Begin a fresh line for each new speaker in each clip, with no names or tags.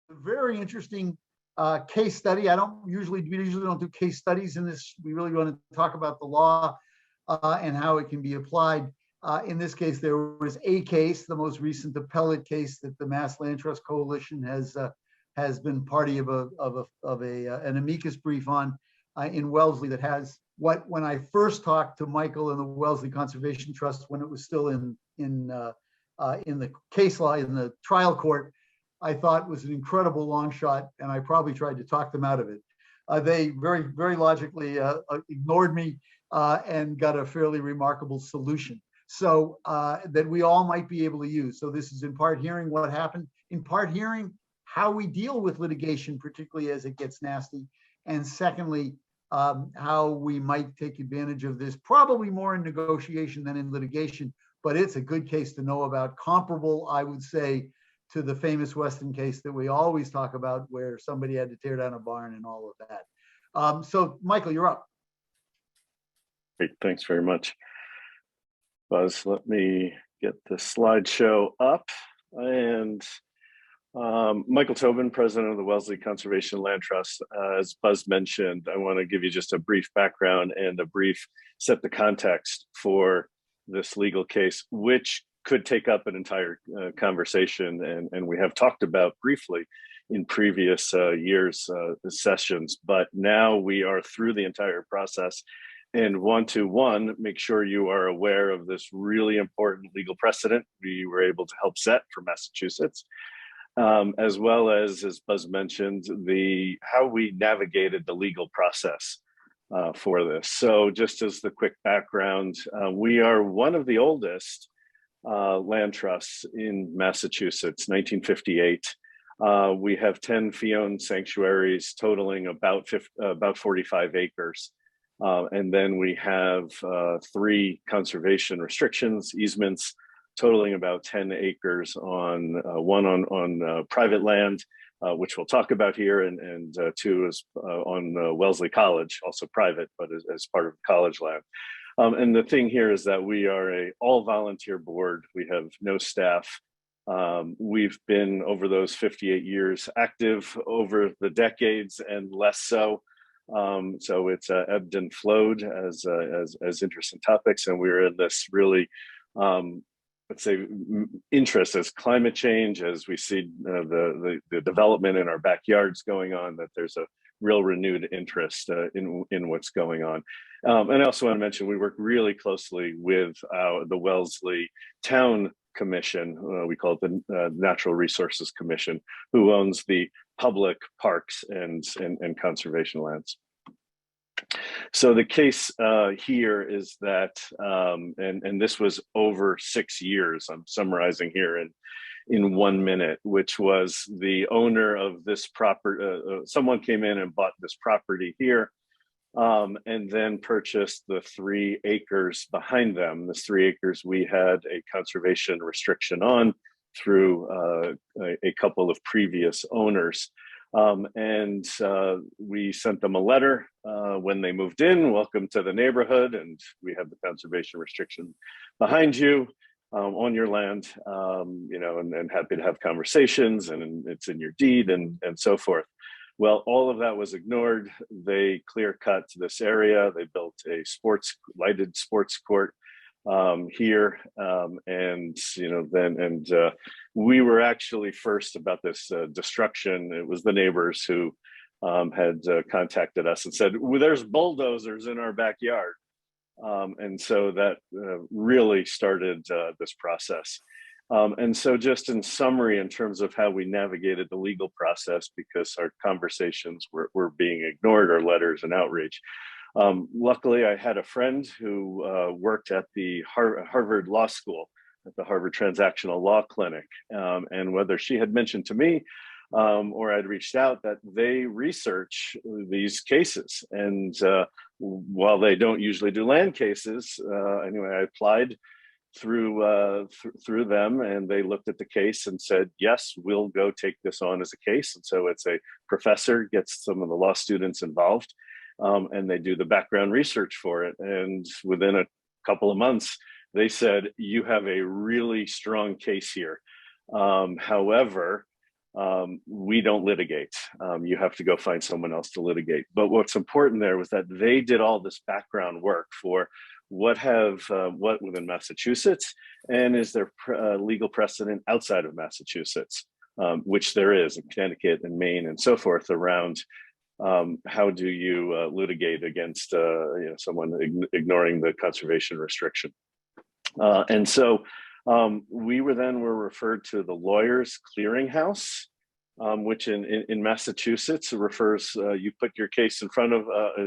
very interesting case study. We usually don't do case studies in this. We really want to talk about the law and how it can be applied. In this case, there was a case, the most recent appellate case that the Mass Land Trust Coalition has been party of an amicus brief on in Wellesley that has when I first talked to Michael in the Wellesley Conservation Trust when it was still in the case law in the trial court, I thought was an incredible long shot, and I probably tried to talk them out of it. They very, very logically ignored me and got a fairly remarkable solution. So that we all might be able to use. So this is in part hearing what happened, in part hearing how we deal with litigation, particularly as it gets nasty. And secondly, how we might take advantage of this, probably more in negotiation than in litigation, but it's a good case to know about, comparable, I would say, to the famous Weston case that we always talk about where somebody had to tear down a barn and all of that. So Michael, you're up.
Great, thanks very much. Buzz, let me get the slideshow up. And Michael Tobin, president of the Wellesley Conservation Land Trust. As Buzz mentioned, I want to give you just a brief background and a brief set the context for this legal case, which could take up an entire conversation, and we have talked about briefly in previous years' sessions, but now we are through the entire process and want to, one, make sure you are aware of this really important legal precedent we were able to help set for Massachusetts, as well as Buzz mentioned, how we navigated the legal process for this. So just as the quick background, we are one of the oldest land trusts in Massachusetts, 1958. We have 10 fee-owned sanctuaries totaling about 45 acres. And then we have 3 conservation restrictions, easements, totaling about 10 acres on one on private land, which we'll talk about here, and 2 is on Wellesley College, also private, but as part of college land. And the thing here is that we are a all volunteer board. We have no staff. We've been over those 58 years active over the decades and less so. So it's ebbed and flowed as interests and topics. And we're in this really, let's say, interest as climate change, as we see the development in our backyards going on, that there's a real renewed interest in what's going on. And I also want to mention, we work really closely with the Wellesley Town Commission, we call it the Natural Resources Commission, who owns the public parks and conservation lands. So the case here is that, and this was over 6 years, I'm summarizing here in 1 minute, which was the owner of this property, someone came in and bought this property here, and then purchased the 3 acres behind them. This 3 acres we had a conservation restriction on through a couple of previous owners. And we sent them a letter when they moved in, welcome to the neighborhood, and we have the conservation restriction behind you on your land, you know, and happy to have conversations, and it's in your deed and so forth. Well, all of that was ignored. They clear cut this area. They built a lighted sports court here, and you know, we were actually first about this destruction. It was the neighbors who had contacted us and said, well, there's bulldozers in our backyard, and so that really started this process. And so just in summary, in terms of how we navigated the legal process, because our conversations were being ignored, our letters and outreach. Luckily, I had a friend who worked at the Harvard Law School, at the Harvard Transactional Law Clinic. And whether she had mentioned to me or I'd reached out, that they research these cases. And while they don't usually do land cases, anyway, I applied through them, and they looked at the case and said, yes, we'll go take this on as a case. And so it's a professor gets some of the law students involved, and they do the background research for it. And within a couple of months, they said, you have a really strong case here. However, we don't litigate. You have to go find someone else to litigate. But what's important there was that they did all this background work for what within Massachusetts, and is there legal precedent outside of Massachusetts, which there is in Connecticut and Maine and so forth around how do you litigate against someone ignoring the conservation restriction. And so we were referred to the Lawyers Clearinghouse, which in Massachusetts refers, you put your case in front of,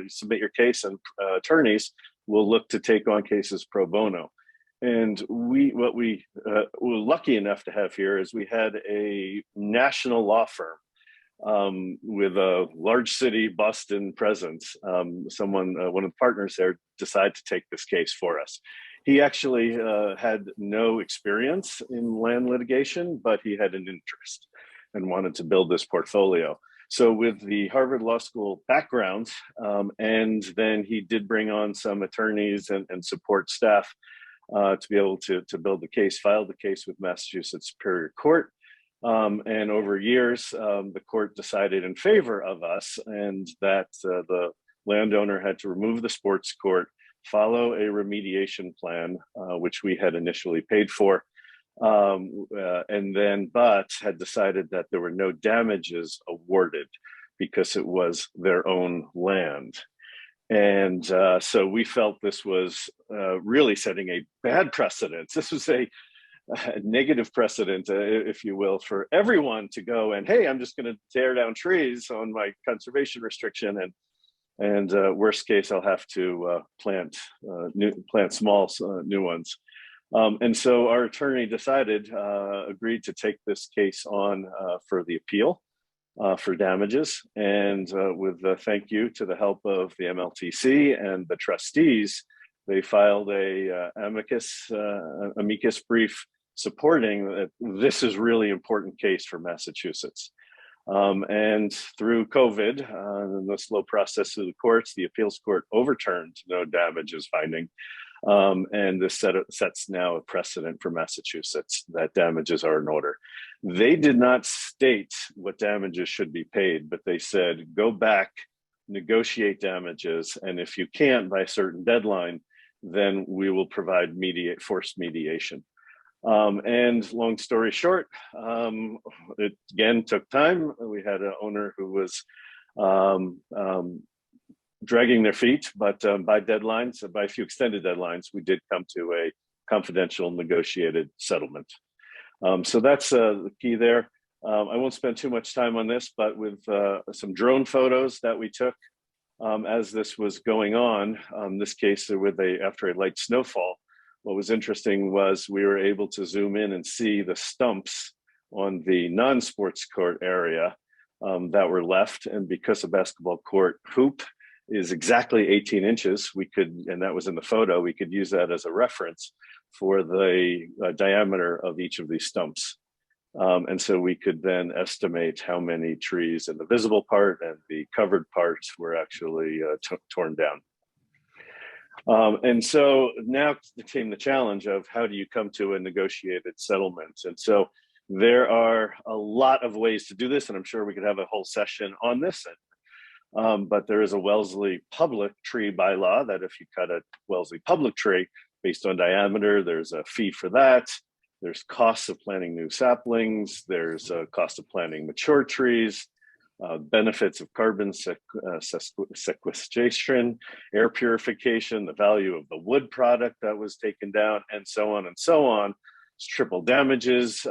submit your case, and attorneys will look to take on cases pro bono. And what we were lucky enough to have here is we had a national law firm with a large city Boston presence. One of the partners there decided to take this case for us. He actually had no experience in land litigation, but he had an interest and wanted to build this portfolio. So with the Harvard Law School background, and then he did bring on some attorneys and support staff to be able to build the case, filed the case with Massachusetts Superior Court. And over years, the court decided in favor of us, and that the landowner had to remove the sports court, follow a remediation plan, which we had initially paid for, but had decided that there were no damages awarded because it was their own land. And so we felt this was really setting a bad precedent. This was a negative precedent, if you will, for everyone to go and, hey, I'm just going to tear down trees on my conservation restriction, and worst case, I'll have to plant small new ones. And so our attorney agreed to take this case on for the appeal for damages. And with a thank you to the help of the MLTC and the trustees, they filed a amicus brief supporting that this is really important case for Massachusetts. And through COVID and the slow process of the courts, the appeals court overturned no damages finding. And this sets now a precedent for Massachusetts that damages are in order. They did not state what damages should be paid, but they said, go back, negotiate damages, and if you can't by a certain deadline, then we will provide forced mediation. And long story short, it again took time. We had an owner who was dragging their feet, but by a few extended deadlines, we did come to a confidential negotiated settlement. So that's the key there. I won't spend too much time on this, but with some drone photos that we took as this was going on, this case after a light snowfall, what was interesting was we were able to zoom in and see the stumps on the non-sports court area that were left. And because a basketball court hoop is exactly 18 inches, and that was in the photo, we could use that as a reference for the diameter of each of these stumps. And so we could then estimate how many trees in the visible part and the covered parts were actually torn down. And so now came the challenge of how do you come to a negotiated settlement? And so there are a lot of ways to do this, and I'm sure we could have a whole session on this. But there is a Wellesley public tree bylaw that if you cut a Wellesley public tree based on diameter, there's a fee for that. There's costs of planting new saplings. There's a cost of planting mature trees, benefits of carbon sequestration, air purification, the value of the wood product that was taken down, and so on and so on. It's triple damages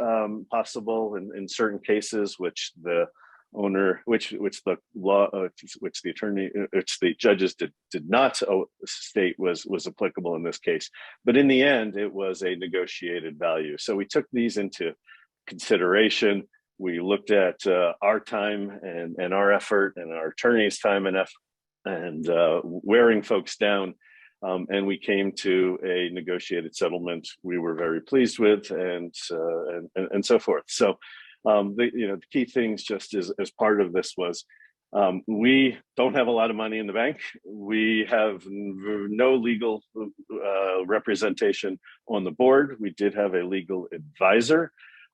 possible in certain cases, which the owner, which the judges did not state was applicable in this case. But in the end, it was a negotiated value. So we took these into consideration. We looked at our time and our effort and our attorney's time and effort and wearing folks down. And we came to a negotiated settlement we were very pleased with, and so forth. So the key things just as part of this was we don't have a lot of money in the bank. We have no legal representation on the board. We did have a legal advisor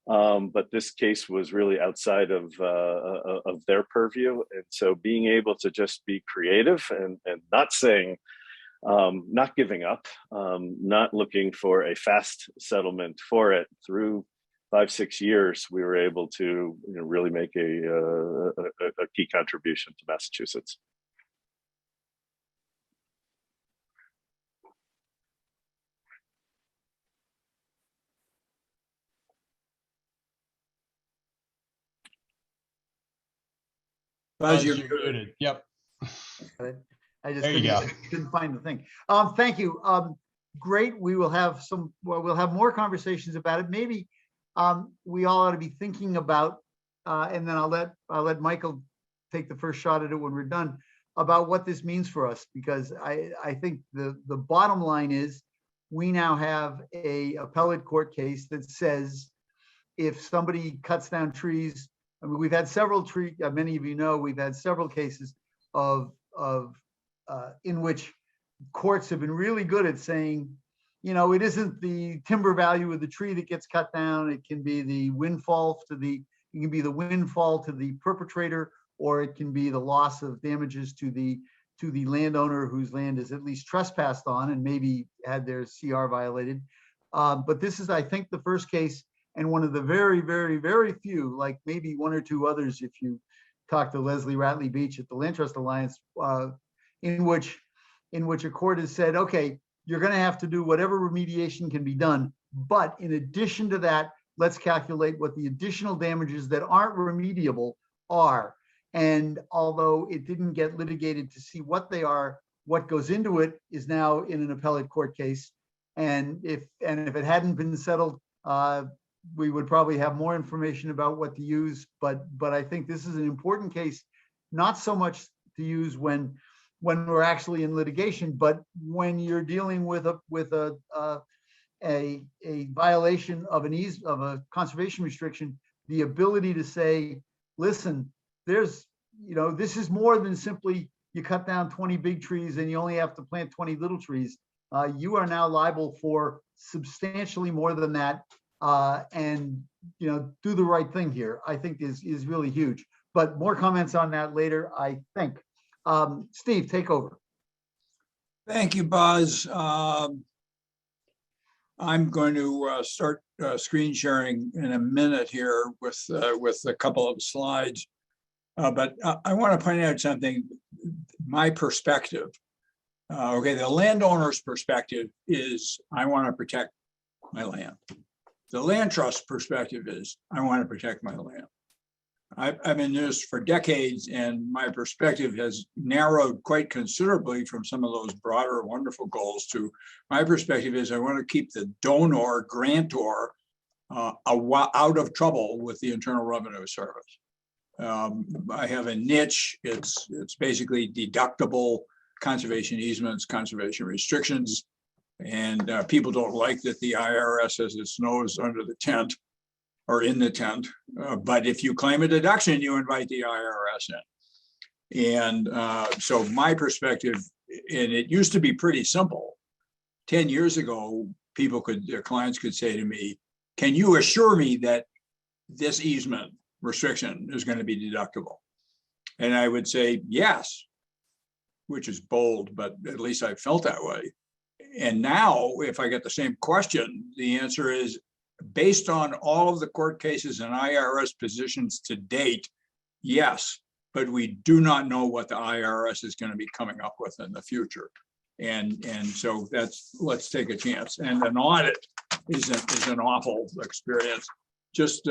But this case was really outside of their purview. And so being able to just be creative and not saying, not giving up, not looking for a fast settlement for it through 5-6 years, we were able to really make a key contribution to Massachusetts.
Buzz, you're muted. Yep.
I just
There you go.
couldn't find the thing. Thank you. Great. We will have we'll have more conversations about it. Maybe we all ought to be thinking about, and then I'll let Michael take the first shot at it when we're done, about what this means for us, because I think the bottom line is we now have a appellate court case that says if somebody cuts down trees, I mean, we've had several many of you know, we've had several cases in which courts have been really good at saying, it isn't the timber value of the tree that gets cut down. It can be the windfall to the perpetrator, or it can be the loss of damages to the landowner whose land is at least trespassed on and maybe had their CR violated. But this is, I think, the first case, and one of the very, very, very few, like maybe one or two others, if you talk to Leslie Ratley Beach at the Land Trust Alliance, in which a court has said, okay, you're going to have to do whatever remediation can be done, but in addition to that, let's calculate what the additional damages that aren't remediable are. And although it didn't get litigated to see what they are, what goes into it is now in an appellate court case. And if it hadn't been settled, we would probably have more information about what to use. But I think this is an important case, not so much to use when we're actually in litigation, but when you're dealing with a violation of a conservation restriction, the ability to say, listen, this is more than simply you cut down 20 big trees and you only have to plant 20 little trees. You are now liable for substantially more than that. And do the right thing here, I think is really huge. But more comments on that later, I think. Steve, take over.
Thank you, Buzz. I'm going to start screen sharing in a minute here with a couple of slides. But I want to point out something, my perspective. Okay, the landowner's perspective is I want to protect my land. The land trust perspective is I want to protect my land. I've been in this for decades, and my perspective has narrowed quite considerably from some of those broader, wonderful goals to my perspective is I want to keep the donor, grantor out of trouble with the Internal Revenue Service. I have a niche. It's basically deductible conservation easements, conservation restrictions, and people don't like that the IRS has its nose under the tent or in the tent. But if you claim a deduction, you invite the IRS in. And so my perspective, and it used to be pretty simple. 10 years ago, their clients could say to me, can you assure me that this easement restriction is going to be deductible? And I would say, yes, which is bold, but at least I felt that way. And now, if I get the same question, the answer is, based on all of the court cases and IRS positions to date, yes, but we do not know what the IRS is going to be coming up with in the future. And so let's take a chance. And an audit is an awful experience. Just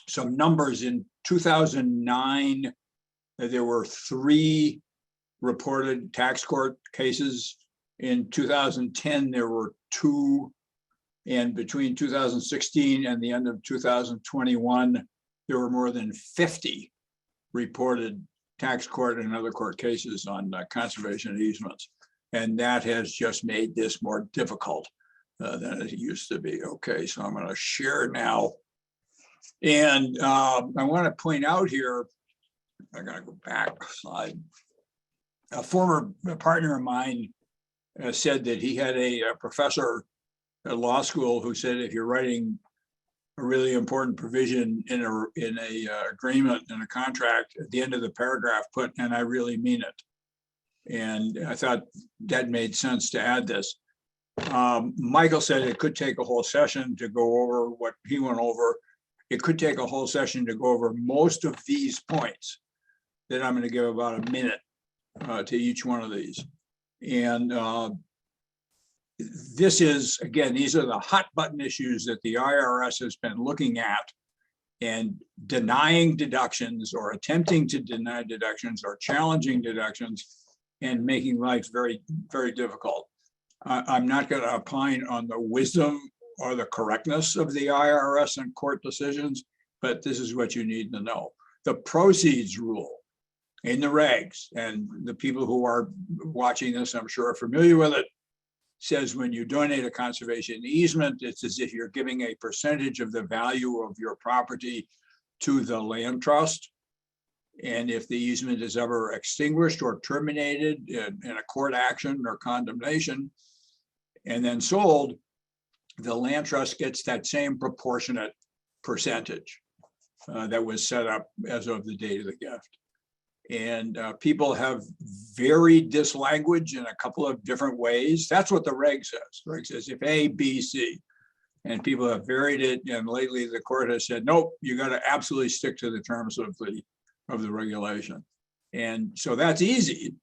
some numbers. In 2009, there were 3 reported tax court cases. In 2010, there were 2. And between 2016 and the end of 2021, there were more than 50 reported tax court and other court cases on conservation easements. And that has just made this more difficult than it used to be. Okay, so I'm going to share now. And I want to point out here, I'm going to go back a slide. A former partner of mine said that he had a professor at law school who said, if you're writing a really important provision in a agreement, in a contract, at the end of the paragraph put, and I really mean it. And I thought that made sense to add this. Michael said it could take a whole session to go over what he went over. It could take a whole session to go over most of these points that I'm going to give about a minute to each one of these. And this is, again, these are the hot button issues that the IRS has been looking at and denying deductions or attempting to deny deductions or challenging deductions and making life very, very difficult. I'm not going to opine on the wisdom or the correctness of the IRS and court decisions, but this is what you need to know. The proceeds rule in the regs, and the people who are watching this, I'm sure, are familiar with it, says when you donate a conservation easement, it's as if you're giving a percentage of the value of your property to the land trust. And if the easement is ever extinguished or terminated in a court action or condemnation and then sold, the land trust gets that same proportionate percentage that was set up as of the date of the gift. And people have varied this language in a couple of different ways. That's what the reg says. The reg says if A, B, C, and people have varied it. And lately the court has said, nope, you got to absolutely stick to the terms of the regulation. And so that's easy.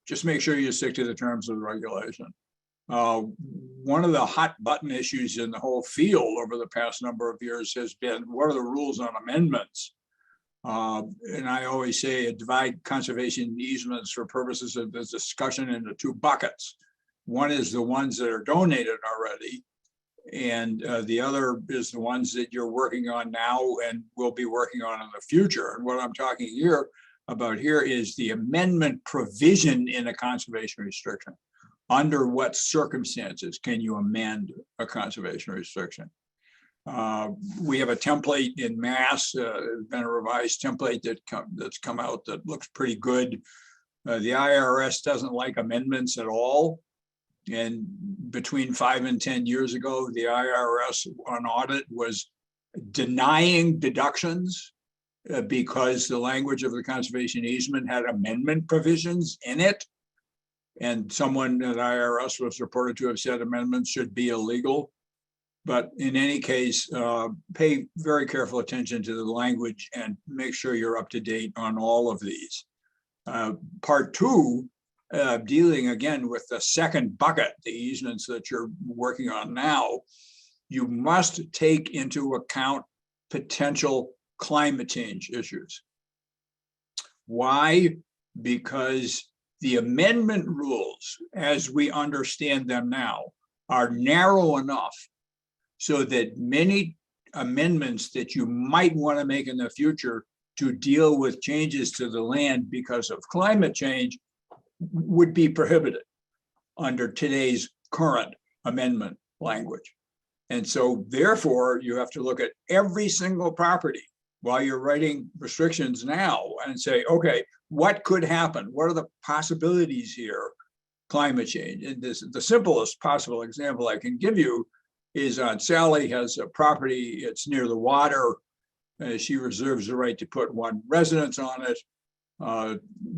Just make sure you stick to the terms of the regulation. One of the hot button issues in the whole field over the past number of years has been, what are the rules on amendments? And I always say divide conservation easements for purposes of this discussion into two buckets. One is the ones that are donated already, and the other is the ones that you're working on now and will be working on in the future. And what I'm talking about here is the amendment provision in a conservation restriction. Under what circumstances can you amend a conservation restriction? We have a template in Mass, been a revised template that's come out that looks pretty good. The IRS doesn't like amendments at all. And between 5 and 10 years ago, the IRS on audit was denying deductions because the language of the conservation easement had amendment provisions in it. And someone at IRS was reported to have said amendments should be illegal. But in any case, pay very careful attention to the language and make sure you're up to date on all of these. Part two, dealing again with the second bucket, the easements that you're working on now, you must take into account potential climate change issues. Why? Because the amendment rules, as we understand them now, are narrow enough so that many amendments that you might want to make in the future to deal with changes to the land because of climate change would be prohibited under today's current amendment language. And so therefore, you have to look at every single property while you're writing restrictions now and say, okay, what could happen? What are the possibilities here? Climate change. And the simplest possible example I can give you is Sally has a property, it's near the water. She reserves the right to put one residence on it,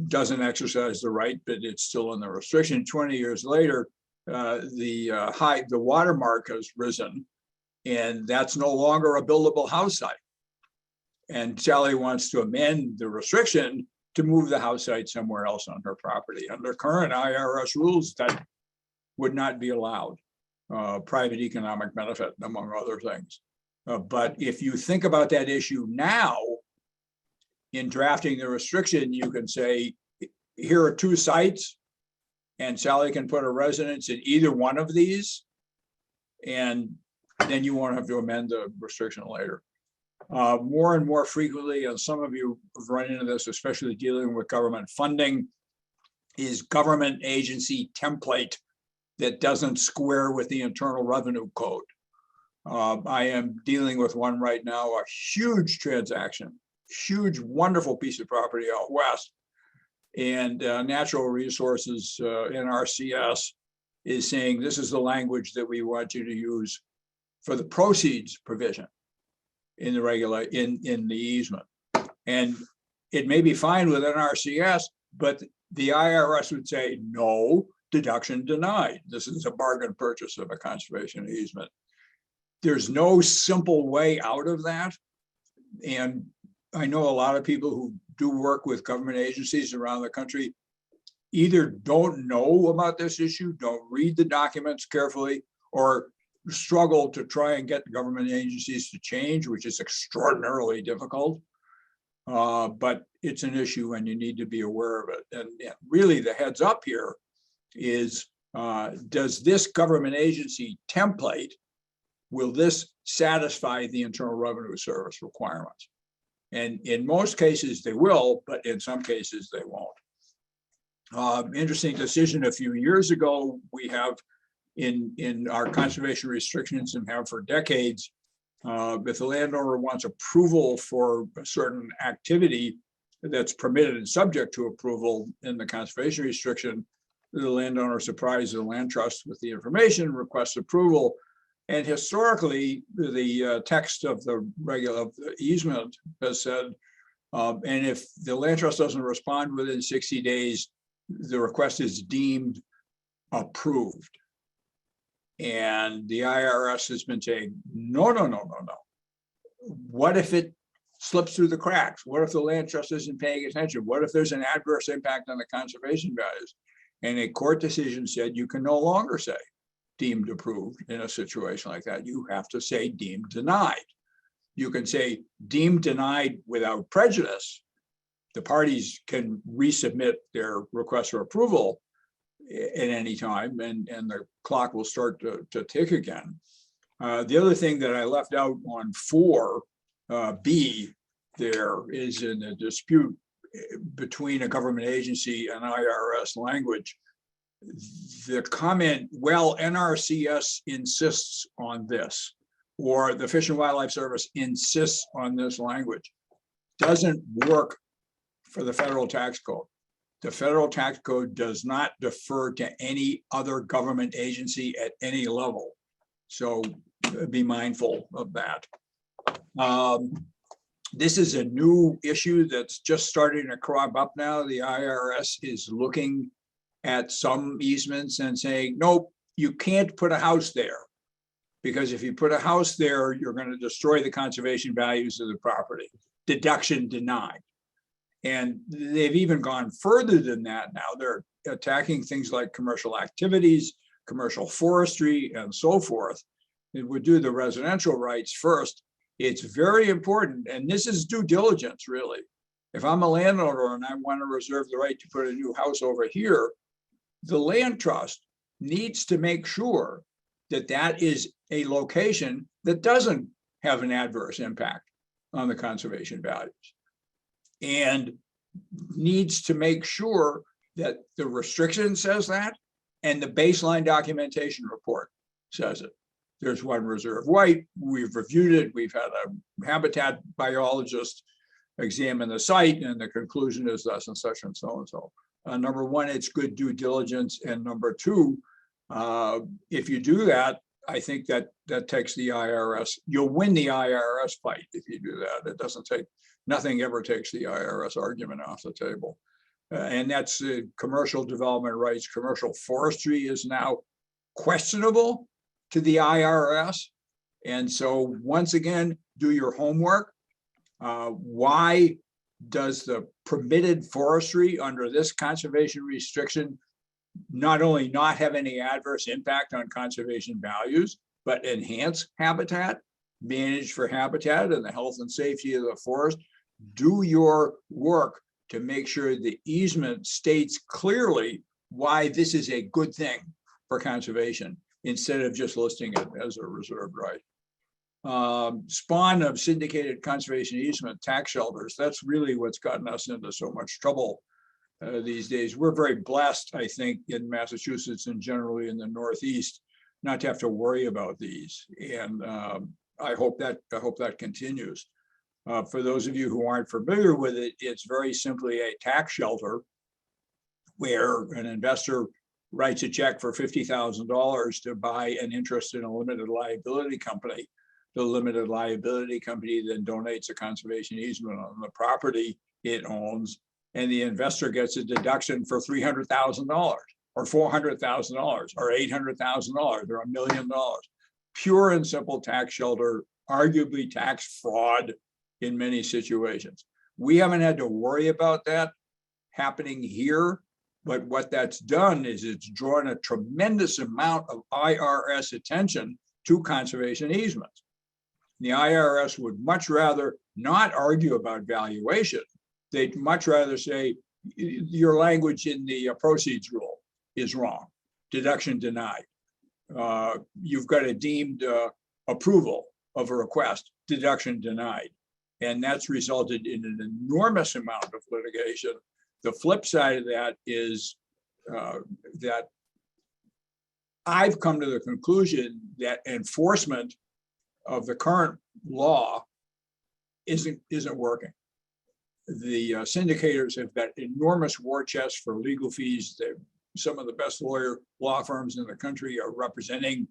doesn't exercise the right, but it's still in the restriction. 20 years later, the watermark has risen, and that's no longer a buildable house site. And Sally wants to amend the restriction to move the house site somewhere else on her property. Under current IRS rules, that would not be allowed. Private economic benefit, among other things. But if you think about that issue now, in drafting the restriction, you can say, here are two sites, and Sally can put a residence in either one of these, and then you won't have to amend the restriction later. More and more frequently, and some of you have run into this, especially dealing with government funding, is government agency template that doesn't square with the Internal Revenue Code. I am dealing with one right now, a huge transaction, huge, wonderful piece of property out west. And Natural Resources NRCS is saying, this is the language that we want you to use for the proceeds provision. in the easement. And it may be fine with NRCS, but the IRS would say, no, deduction denied. This is a bargain purchase of a conservation easement. There's no simple way out of that. And I know a lot of people who do work with government agencies around the country either don't know about this issue, don't read the documents carefully, or struggle to try and get government agencies to change, which is extraordinarily difficult. But it's an issue and you need to be aware of it. And really the heads up here is, does this government agency template, will this satisfy the Internal Revenue Service requirements? And in most cases they will, but in some cases they won't. Interesting decision a few years ago, we have in our conservation restrictions and have for decades, if the landowner wants approval for a certain activity that's permitted and subject to approval in the conservation restriction, the landowner supplies the land trust with the information, requests approval. And historically, the text of the easement has said, and if the land trust doesn't respond within 60 days, the request is deemed approved. And the IRS has been saying, no. What if it slips through the cracks? What if the land trust isn't paying attention? What if there's an adverse impact on the conservation values? And a court decision said you can no longer say deemed approved in a situation like that. You have to say deemed denied. You can say deemed denied without prejudice. The parties can resubmit their request for approval at any time, and the clock will start to tick again. The other thing that I left out on 4B there is in a dispute between a government agency and IRS language. The comment, well, NRCS insists on this, or the Fish and Wildlife Service insists on this language, doesn't work for the federal tax code. The federal tax code does not defer to any other government agency at any level. So be mindful of that. This is a new issue that's just starting to crop up now. The IRS is looking at some easements and saying, nope, you can't put a house there. Because if you put a house there, you're going to destroy the conservation values of the property. Deduction denied. And they've even gone further than that now. They're attacking things like commercial activities, commercial forestry, and so forth. It would do the residential rights first. It's very important, and this is due diligence, really. If I'm a landowner and I want to reserve the right to put a new house over here, the land trust needs to make sure that that is a location that doesn't have an adverse impact on the conservation values, and needs to make sure that the restriction says that and the baseline documentation report says it. There's one reserve white. We've reviewed it. We've had a habitat biologist examine the site, and the conclusion is thus and such and so and so. Number one, it's good due diligence, and number two, if you do that, I think that takes the IRS. You'll win the IRS fight if you do that. It doesn't take, nothing ever takes the IRS argument off the table. And that's commercial development rights. Commercial forestry is now questionable to the IRS. And so once again, do your homework. Why does the permitted forestry under this conservation restriction not only not have any adverse impact on conservation values, but enhance habitat, manage for habitat and the health and safety of the forest? Do your work to make sure the easement states clearly why this is a good thing for conservation, instead of just listing it as a reserved right. Spawn of syndicated conservation easement tax shelters, that's really what's gotten us into so much trouble these days. We're very blessed, I think, in Massachusetts and generally in the Northeast, not to have to worry about these. And I hope that continues. For those of you who aren't familiar with it, it's very simply a tax shelter where an investor writes a check for $50,000 to buy an interest in a limited liability company. the limited liability company then donates a conservation easement on the property it owns, and the investor gets a deduction for $300,000 or $400,000 or $800,000 or $1 million. Pure and simple tax shelter, arguably tax fraud in many situations. We haven't had to worry about that happening here, but what that's done is it's drawn a tremendous amount of IRS attention to conservation easements. The IRS would much rather not argue about valuation. They'd much rather say your language in the proceeds rule is wrong, deduction denied. You've got a deemed approval of a request, deduction denied. And that's resulted in an enormous amount of litigation. The flip side of that is that I've come to the conclusion that enforcement of the current law isn't working. The syndicators have got enormous war chests for legal fees. Some of the best law firms in the country are representing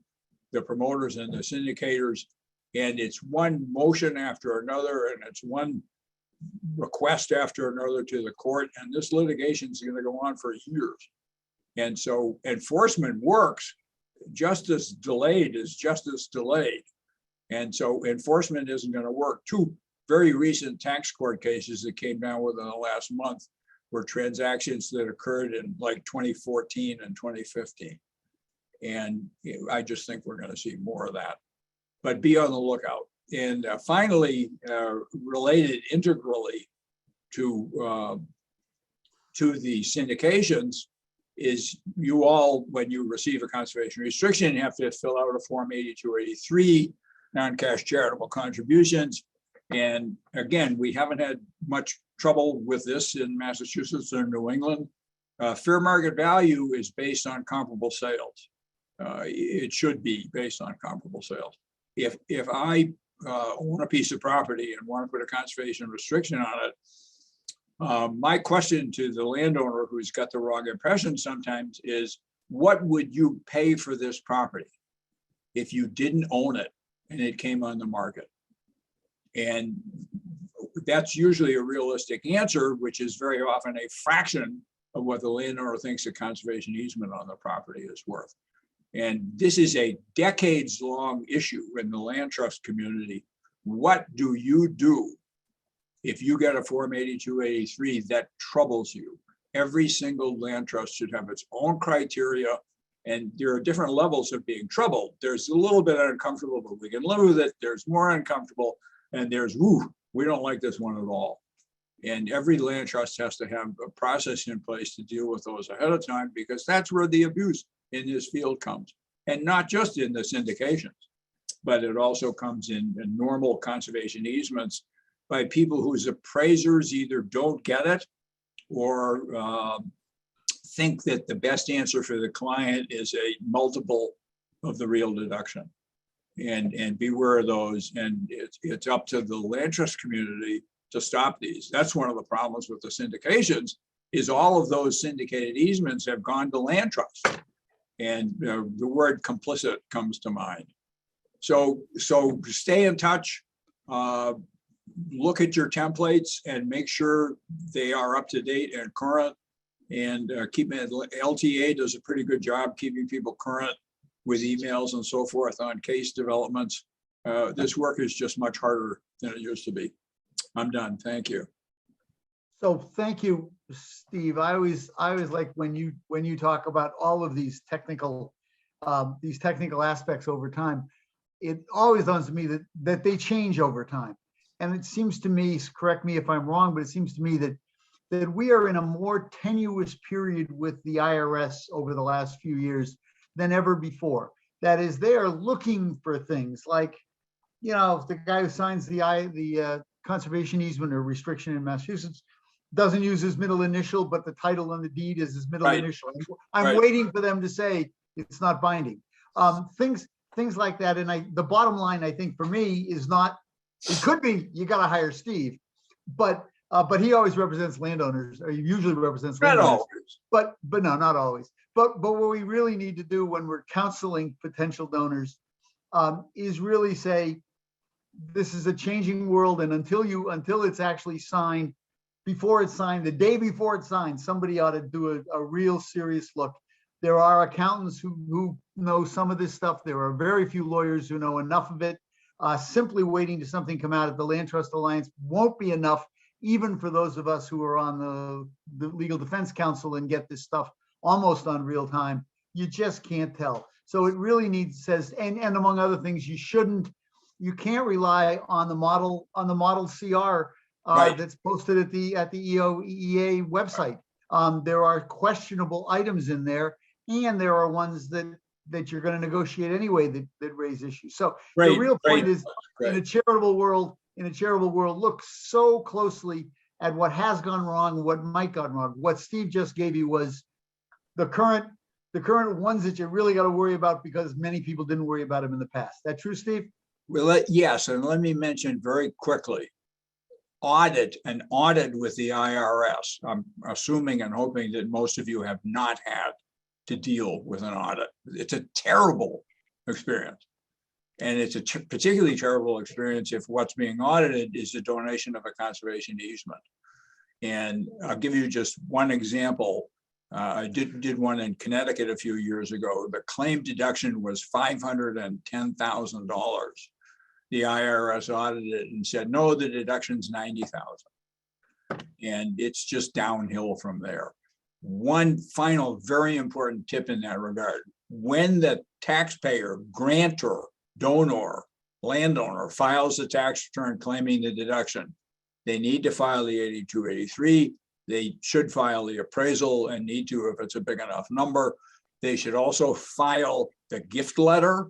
the promoters and the syndicators. And it's one motion after another, and it's one request after another to the court. And this litigation is going to go on for years. And so enforcement works. Justice delayed is justice delayed. And so enforcement isn't going to work. Two very recent tax court cases that came down within the last month were transactions that occurred in like 2014 and 2015. And I just think we're going to see more of that. But be on the lookout. And finally, related integrally to the syndications is you all, when you receive a conservation restriction, you have to fill out a Form 8283, non-cash charitable contributions. And again, we haven't had much trouble with this in Massachusetts or New England. Fair market value is based on comparable sales. It should be based on comparable sales. If I own a piece of property and want to put a conservation restriction on it, my question to the landowner who's got the wrong impression sometimes is, what would you pay for this property if you didn't own it and it came on the market? And that's usually a realistic answer, which is very often a fraction of what the landowner thinks a conservation easement on the property is worth. And this is a decades-long issue in the land trust community. What do you do if you get a Form 8283 that troubles you? Every single land trust should have its own criteria, and there are different levels of being troubled. There's a little bit uncomfortable, but we can live with it. There's more uncomfortable, and there's, woo, we don't like this one at all. And every land trust has to have a process in place to deal with those ahead of time, because that's where the abuse in this field comes. And not just in the syndications, but it also comes in normal conservation easements by people whose appraisers either don't get it or think that the best answer for the client is a multiple of the real deduction. And beware of those. And it's up to the land trust community to stop these. That's one of the problems with the syndications, is all of those syndicated easements have gone to land trusts. And the word complicit comes to mind. So stay in touch, look at your templates and make sure they are up to date and current, and LTA does a pretty good job keeping people current with emails and so forth on case developments. This work is just much harder than it used to be. I'm done. Thank you.
So thank you, Steve. I always like when you talk about all of these technical aspects over time. It always dawns to me that they change over time, and it seems to me, correct me if I'm wrong, but it seems to me that we are in a more tenuous period with the IRS over the last few years than ever before. That is, they are looking for things like, the guy who signs the conservation easement or restriction in Massachusetts doesn't use his middle initial, but the title on the deed is his middle initial. I'm waiting for them to say it's not binding. Things like that. And the bottom line, I think, for me is not, it could be you got to hire Steve, but he always represents landowners, or he usually represents landowners.
Not always.
But no, not always. But what we really need to do when we're counseling potential donors is really say, this is a changing world, and until it's actually signed, before it's signed, the day before it's signed, somebody ought to do a real serious look. There are accountants who know some of this stuff. There are very few lawyers who know enough of it. Simply waiting to something come out of the Land Trust Alliance won't be enough, even for those of us who are on the Legal Defense Council and get this stuff almost on real time. You just can't tell. So it really says, and among other things, you can't rely on the model CR
Right.
that's posted at the EOEA website. There are questionable items in there, and there are ones that you're going to negotiate anyway that raise issues. So the
Great,
real point is, in
great.
a charitable world, look so closely at what has gone wrong, what might gone wrong. What Steve just gave you was the current ones that you really got to worry about, because many people didn't worry about them in the past. That true, Steve?
Well, yes, and let me mention very quickly, an audit with the IRS. I'm assuming and hoping that most of you have not had to deal with an audit. It's a terrible experience. And it's a particularly terrible experience if what's being audited is the donation of a conservation easement. And I'll give you just one example. I did one in Connecticut a few years ago. The claim deduction was $510,000. The IRS audited it and said, no, the deduction's $90,000. And it's just downhill from there. One final very important tip in that regard: when the taxpayer, grantor, donor, landowner files a tax return claiming the deduction, they need to file the 8283. They should file the appraisal, and need to if it's a big enough number. They should also file the gift letter,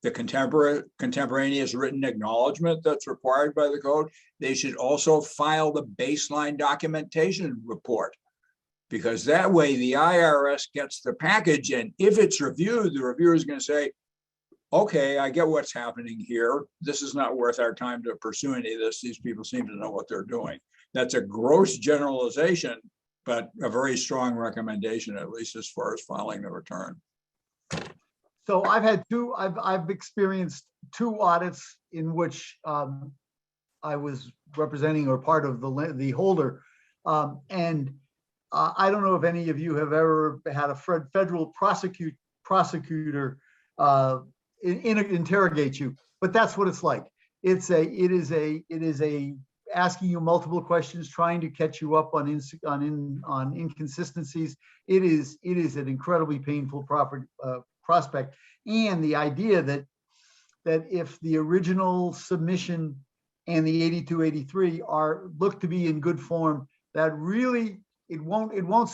the contemporaneous written acknowledgement that's required by the code. They should also file the baseline documentation report, because that way the IRS gets the package, and if it's reviewed, the reviewer is going to say, okay, I get what's happening here. This is not worth our time to pursue any of this. These people seem to know what they're doing. That's a gross generalization, but a very strong recommendation, at least as far as filing the return.
So I've experienced two audits in which I was representing or part of the holder. And I don't know if any of you have ever had a federal prosecutor interrogate you, but that's what it's like. It is a asking you multiple questions, trying to catch you up on inconsistencies. It is an incredibly painful prospect. And the idea that if the original submission and the 8283 look to be in good form, that really it won't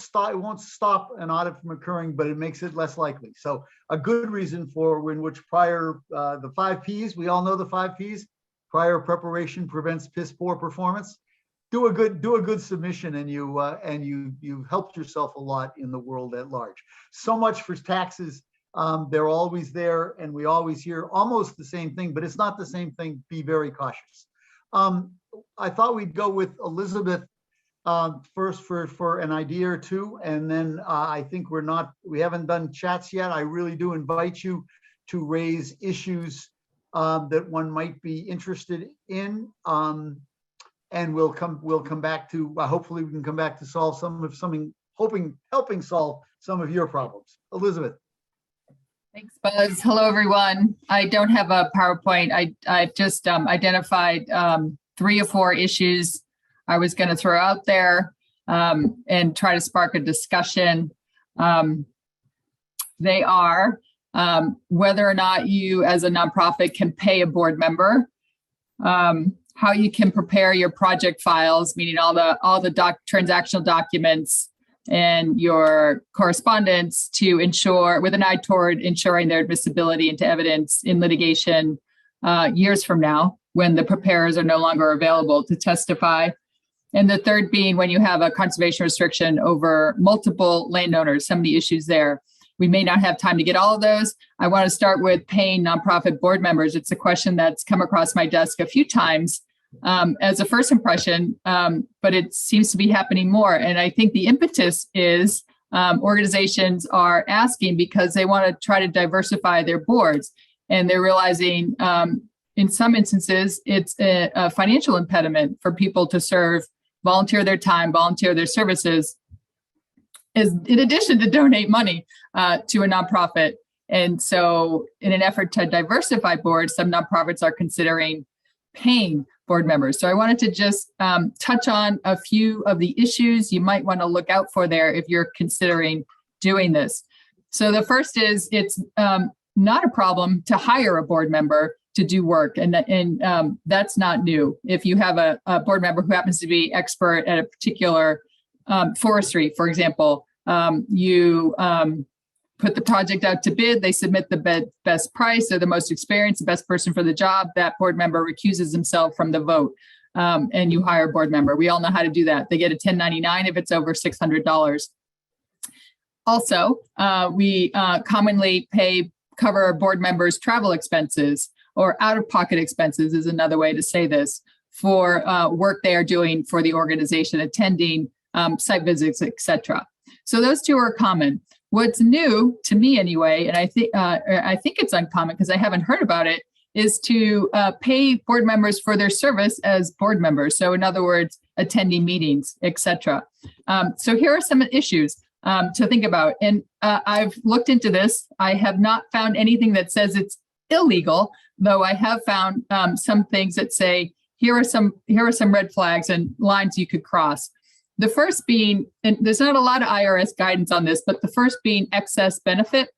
stop an audit from occurring, but it makes it less likely. So a good reason in which prior the 5 Ps, we all know the 5 Ps. Prior preparation prevents piss poor performance. Do a good submission, and you helped yourself a lot in the world at large. So much for taxes. They're always there, and we always hear almost the same thing, but it's not the same thing. Be very cautious. I thought we'd go with Elizabeth first for an idea or two, and then I think we haven't done chats yet. I really do invite you to raise issues that one might be interested in, and we'll come back to hopefully we can come back to solve helping solve some of your problems. Elizabeth.
Thanks, Buzz. Hello, everyone. I don't have a PowerPoint. I've just identified 3 or 4 issues I was going to throw out there and try to spark a discussion. They are whether or not you as a nonprofit can pay a board member, how you can prepare your project files, meaning all the transactional documents and your correspondence to ensure, with an eye toward ensuring their admissibility into evidence in litigation years from now, when the preparers are no longer available to testify. And the third being when you have a conservation restriction over multiple landowners, some of the issues there. We may not have time to get all of those. I want to start with paying nonprofit board members. It's a question that's come across my desk a few times as a first impression, but it seems to be happening more. And I think the impetus is organizations are asking because they want to try to diversify their boards. And they're realizing in some instances, it's a financial impediment for people to serve, volunteer their time, volunteer their services, is in addition to donate money to a nonprofit. And so in an effort to diversify boards, some nonprofits are considering paying board members. So I wanted to just touch on a few of the issues you might want to look out for there if you're considering doing this. So the first is it's not a problem to hire a board member to do work. And that's not new. If you have a board member who happens to be expert at a particular forestry, for example, you put the project out to bid, they submit the best price, they're the most experienced, the best person for the job, that board member recuses himself from the vote, and you hire a board member. We all know how to do that. They get a 1099 if it's over $600. Also, we commonly cover a board members' travel expenses, or out-of-pocket expenses is another way to say this, for work they are doing for the organization, attending site visits, etc. So those two are common. What's new to me anyway, and I think it's uncommon because I haven't heard about it, is to pay board members for their service as board members. So in other words, attending meetings, etc. So here are some issues to think about. And I've looked into this. I have not found anything that says it's illegal, though I have found some things that say, here are some red flags and lines you could cross. The first being, and there's not a lot of IRS guidance on this, but the first being excess benefit.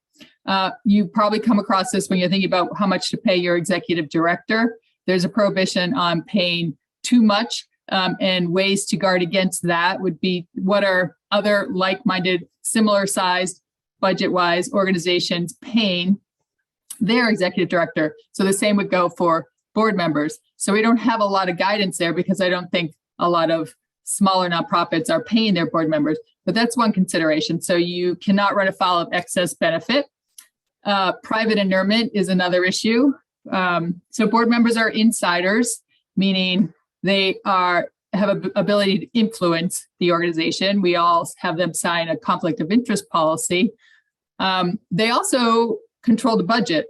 You probably come across this when you're thinking about how much to pay your executive director. There's a prohibition on paying too much, and ways to guard against that would be, what are other like-minded, similar-sized, budget-wise organizations paying their executive director? So the same would go for board members. So we don't have a lot of guidance there because I don't think a lot of smaller nonprofits are paying their board members, but that's one consideration. So you cannot run afoul of excess benefit. Private inurement is another issue. So board members are insiders, meaning they have an ability to influence the organization. We all have them sign a conflict of interest policy. They also control the budget.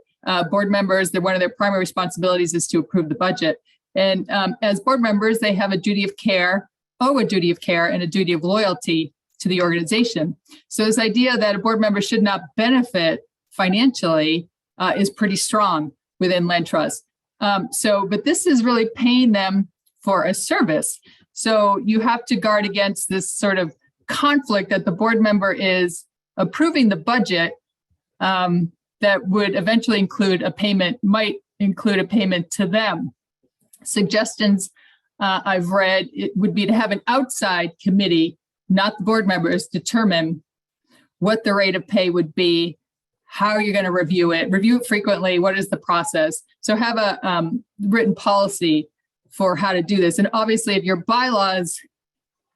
Board members, one of their primary responsibilities is to approve the budget. And as board members, they have a duty of care and a duty of loyalty to the organization. So this idea that a board member should not benefit financially is pretty strong within Land Trust. But this is really paying them for a service. So you have to guard against this sort of conflict that the board member is approving the budget that would eventually might include a payment to them. Suggestions I've read, it would be to have an outside committee, not the board members, determine what the rate of pay would be, how you're going to review it frequently, what is the process. So have a written policy for how to do this. And obviously, if your bylaws,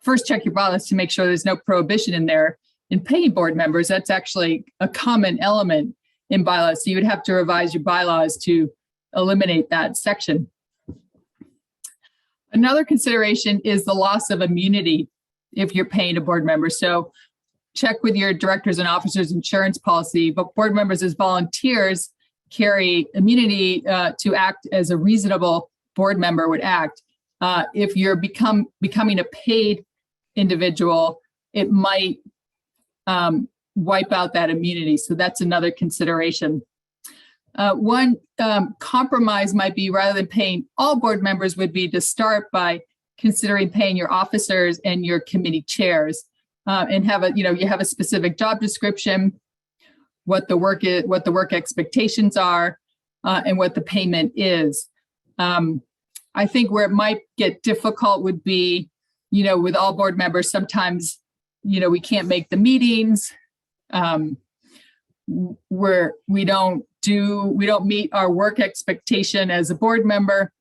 first check your bylaws to make sure there's no prohibition in there in paying board members. That's actually a common element in bylaws. So you would have to revise your bylaws to eliminate that section. Another consideration is the loss of immunity if you're paying a board member. So check with your directors and officers insurance policy, but board members as volunteers carry immunity to act as a reasonable board member would act. If you're becoming a paid individual, it might wipe out that immunity. So that's another consideration. One compromise might be, rather than paying all board members, would be to start by considering paying your officers and your committee chairs, and you have a specific job description, what the work is, what the work expectations are, and what the payment is. I think where it might get difficult would be, with all board members, sometimes, we can't make the meetings, where we don't meet our work expectation as a board member.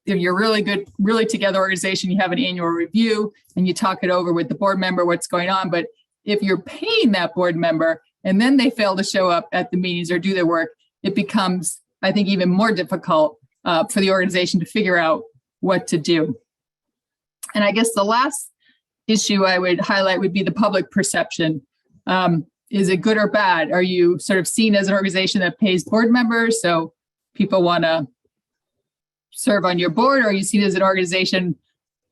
If you're really good, really together organization, you have an annual review and you talk it over with the board member, what's going on. But if you're paying that board member and then they fail to show up at the meetings or do their work, it becomes, I think, even more difficult for the organization to figure out what to do. And I guess the last issue I would highlight would be the public perception. Is it good or bad? Are you sort of seen as an organization that pays board members? So people want to serve on your board, or you see it as an organization,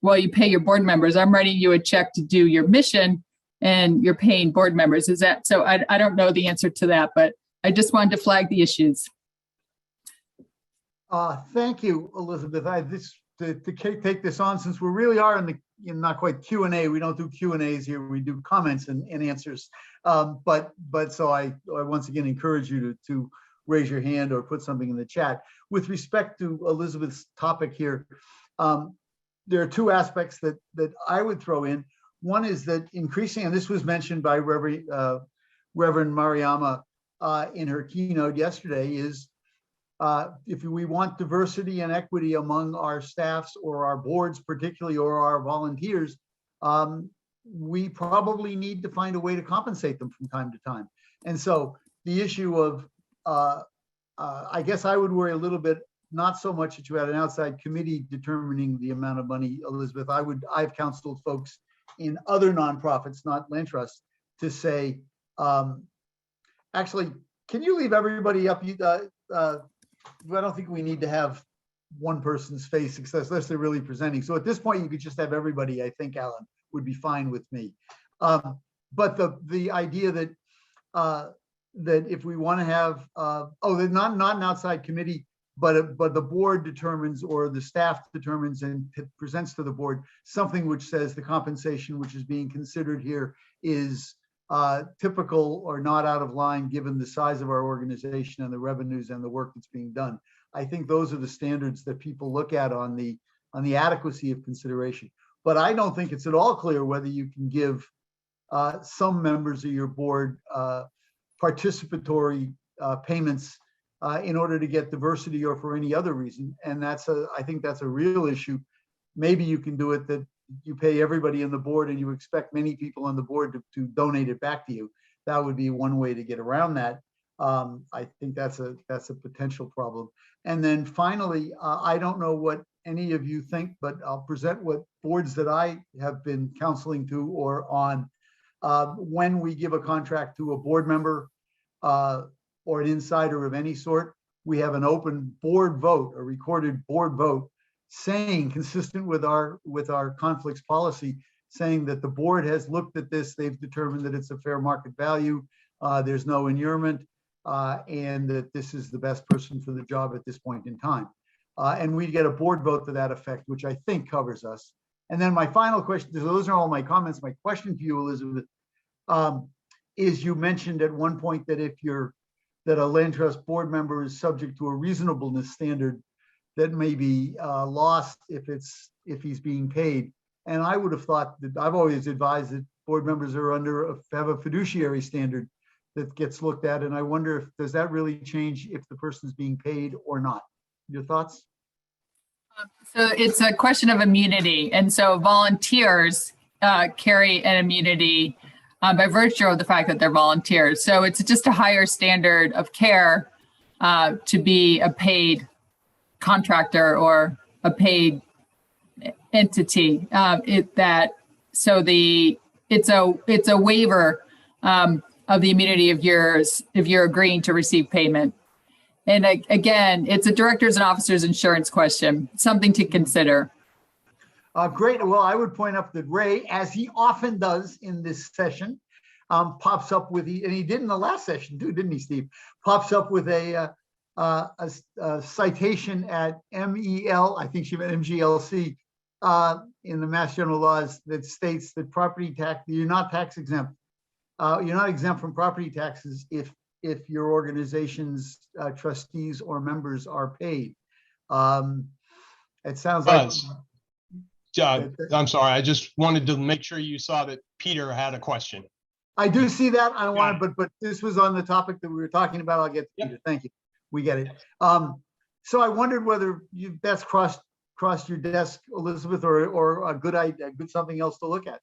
well, you pay your board members. I'm writing you a check to do your mission and you're paying board members. Is that so? I don't know the answer to that, but I just wanted to flag the issues.
Thank you, Elizabeth. To take this on, since we really are in not quite Q&A. We don't do Q&As here. We do comments and answers. But so I once again encourage you to raise your hand or put something in the chat. With respect to Elizabeth's topic here, there are two aspects that I would throw in. One is that increasing, and this was mentioned by Reverend Mariama in her keynote yesterday, is if we want diversity and equity among our staffs or our boards particularly, or our volunteers, we probably need to find a way to compensate them from time to time. And so the issue of, I guess I would worry a little bit, not so much that you had an outside committee determining the amount of money, Elizabeth. I've counseled folks in other nonprofits, not land trusts, to say, actually, can you leave everybody up? I don't think we need to have one person's face unless they're really presenting. So at this point, you could just have everybody, I think, Alan, would be fine with me. But the idea that that if we want to have, not an outside committee, but the board determines, or the staff determines and presents to the board something which says the compensation which is being considered here is typical or not out of line given the size of our organization and the revenues and the work that's being done. I think those are the standards that people look at on the adequacy of consideration. But I don't think it's at all clear whether you can give some members of your board participatory payments in order to get diversity or for any other reason. And I think that's a real issue. Maybe you can do it that you pay everybody in the board and you expect many people on the board to donate it back to you. That would be one way to get around that. I think that's a potential problem. And then finally, I don't know what any of you think, but I'll present what boards that I have been counseling to or on. When we give a contract to a board member or an insider of any sort, we have an open board vote, a recorded board vote, saying, consistent with our conflicts policy, saying that the board has looked at this, they've determined that it's a fair market value, there's no inurement, and that this is the best person for the job at this point in time. And we get a board vote to that effect, which I think covers us. And then my final question, those are all my comments. My question to you, Elizabeth, is you mentioned at one point that that a land trust board member is subject to a reasonableness standard that may be lost if he's being paid. And I would have thought that I've always advised that board members are have a fiduciary standard that gets looked at. And I wonder does that really change if the person's being paid or not? Your thoughts?
So it's a question of immunity. And so volunteers carry an immunity by virtue of the fact that they're volunteers. So it's just a higher standard of care to be a paid contractor or a paid entity. It's a waiver of the immunity of yours if you're agreeing to receive payment. And again, it's a directors and officers insurance question, something to consider.
Great. Well, I would point out that Ray, as he often does in this session, pops up with, and he did in the last session too, didn't he, Steve? Pops up with a citation at MEL, I think she meant MGLC, in the Mass General Laws that states that property tax, you're not tax exempt. You're not exempt from property taxes if your organization's trustees or members are paid. It sounds like.
I'm sorry. I just wanted to make sure you saw that Peter had a question.
I do see that. I want, but this was on the topic that we were talking about. I'll get to Peter. Thank you. We get it. So I wondered whether that's crossed your desk, Elizabeth, or a good idea, something else to look at.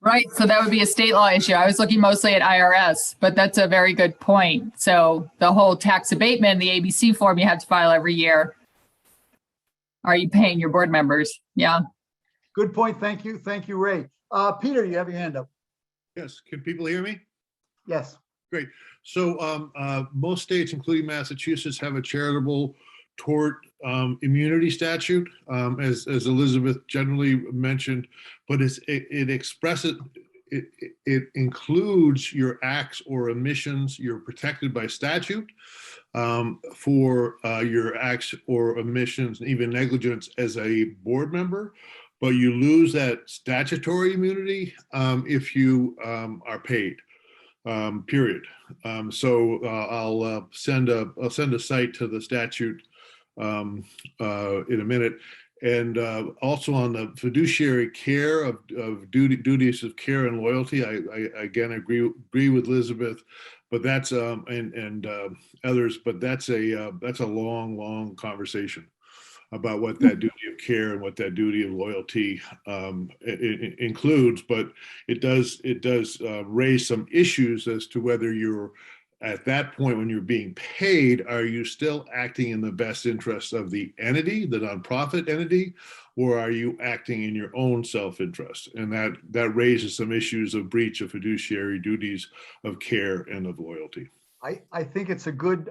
Right. So that would be a state law issue. I was looking mostly at IRS, but that's a very good point. So the whole tax abatement, the ABC form you have to file every year. Are you paying your board members? Yeah.
Good point. Thank you. Thank you, Ray. Peter, you have your hand up.
Yes. Can people hear me?
Yes.
Great. So most states, including Massachusetts, have a charitable tort immunity statute, as Elizabeth generally mentioned, but it expresses, it includes your acts or omissions. You're protected by statute for your acts or omissions, even negligence as a board member, but you lose that statutory immunity if you are paid. Period. So I'll send a cite to the statute in a minute. And also on the fiduciary care of duties of care and loyalty, I again agree with Elizabeth, but that's and others, but that's a long conversation about what that duty of care and what that duty of loyalty includes. But it does raise some issues as to whether you're at that point when you're being paid, are you still acting in the best interest of the entity, the nonprofit entity, or are you acting in your own self-interest? And that raises some issues of breach of fiduciary duties of care and of loyalty.
I think it's good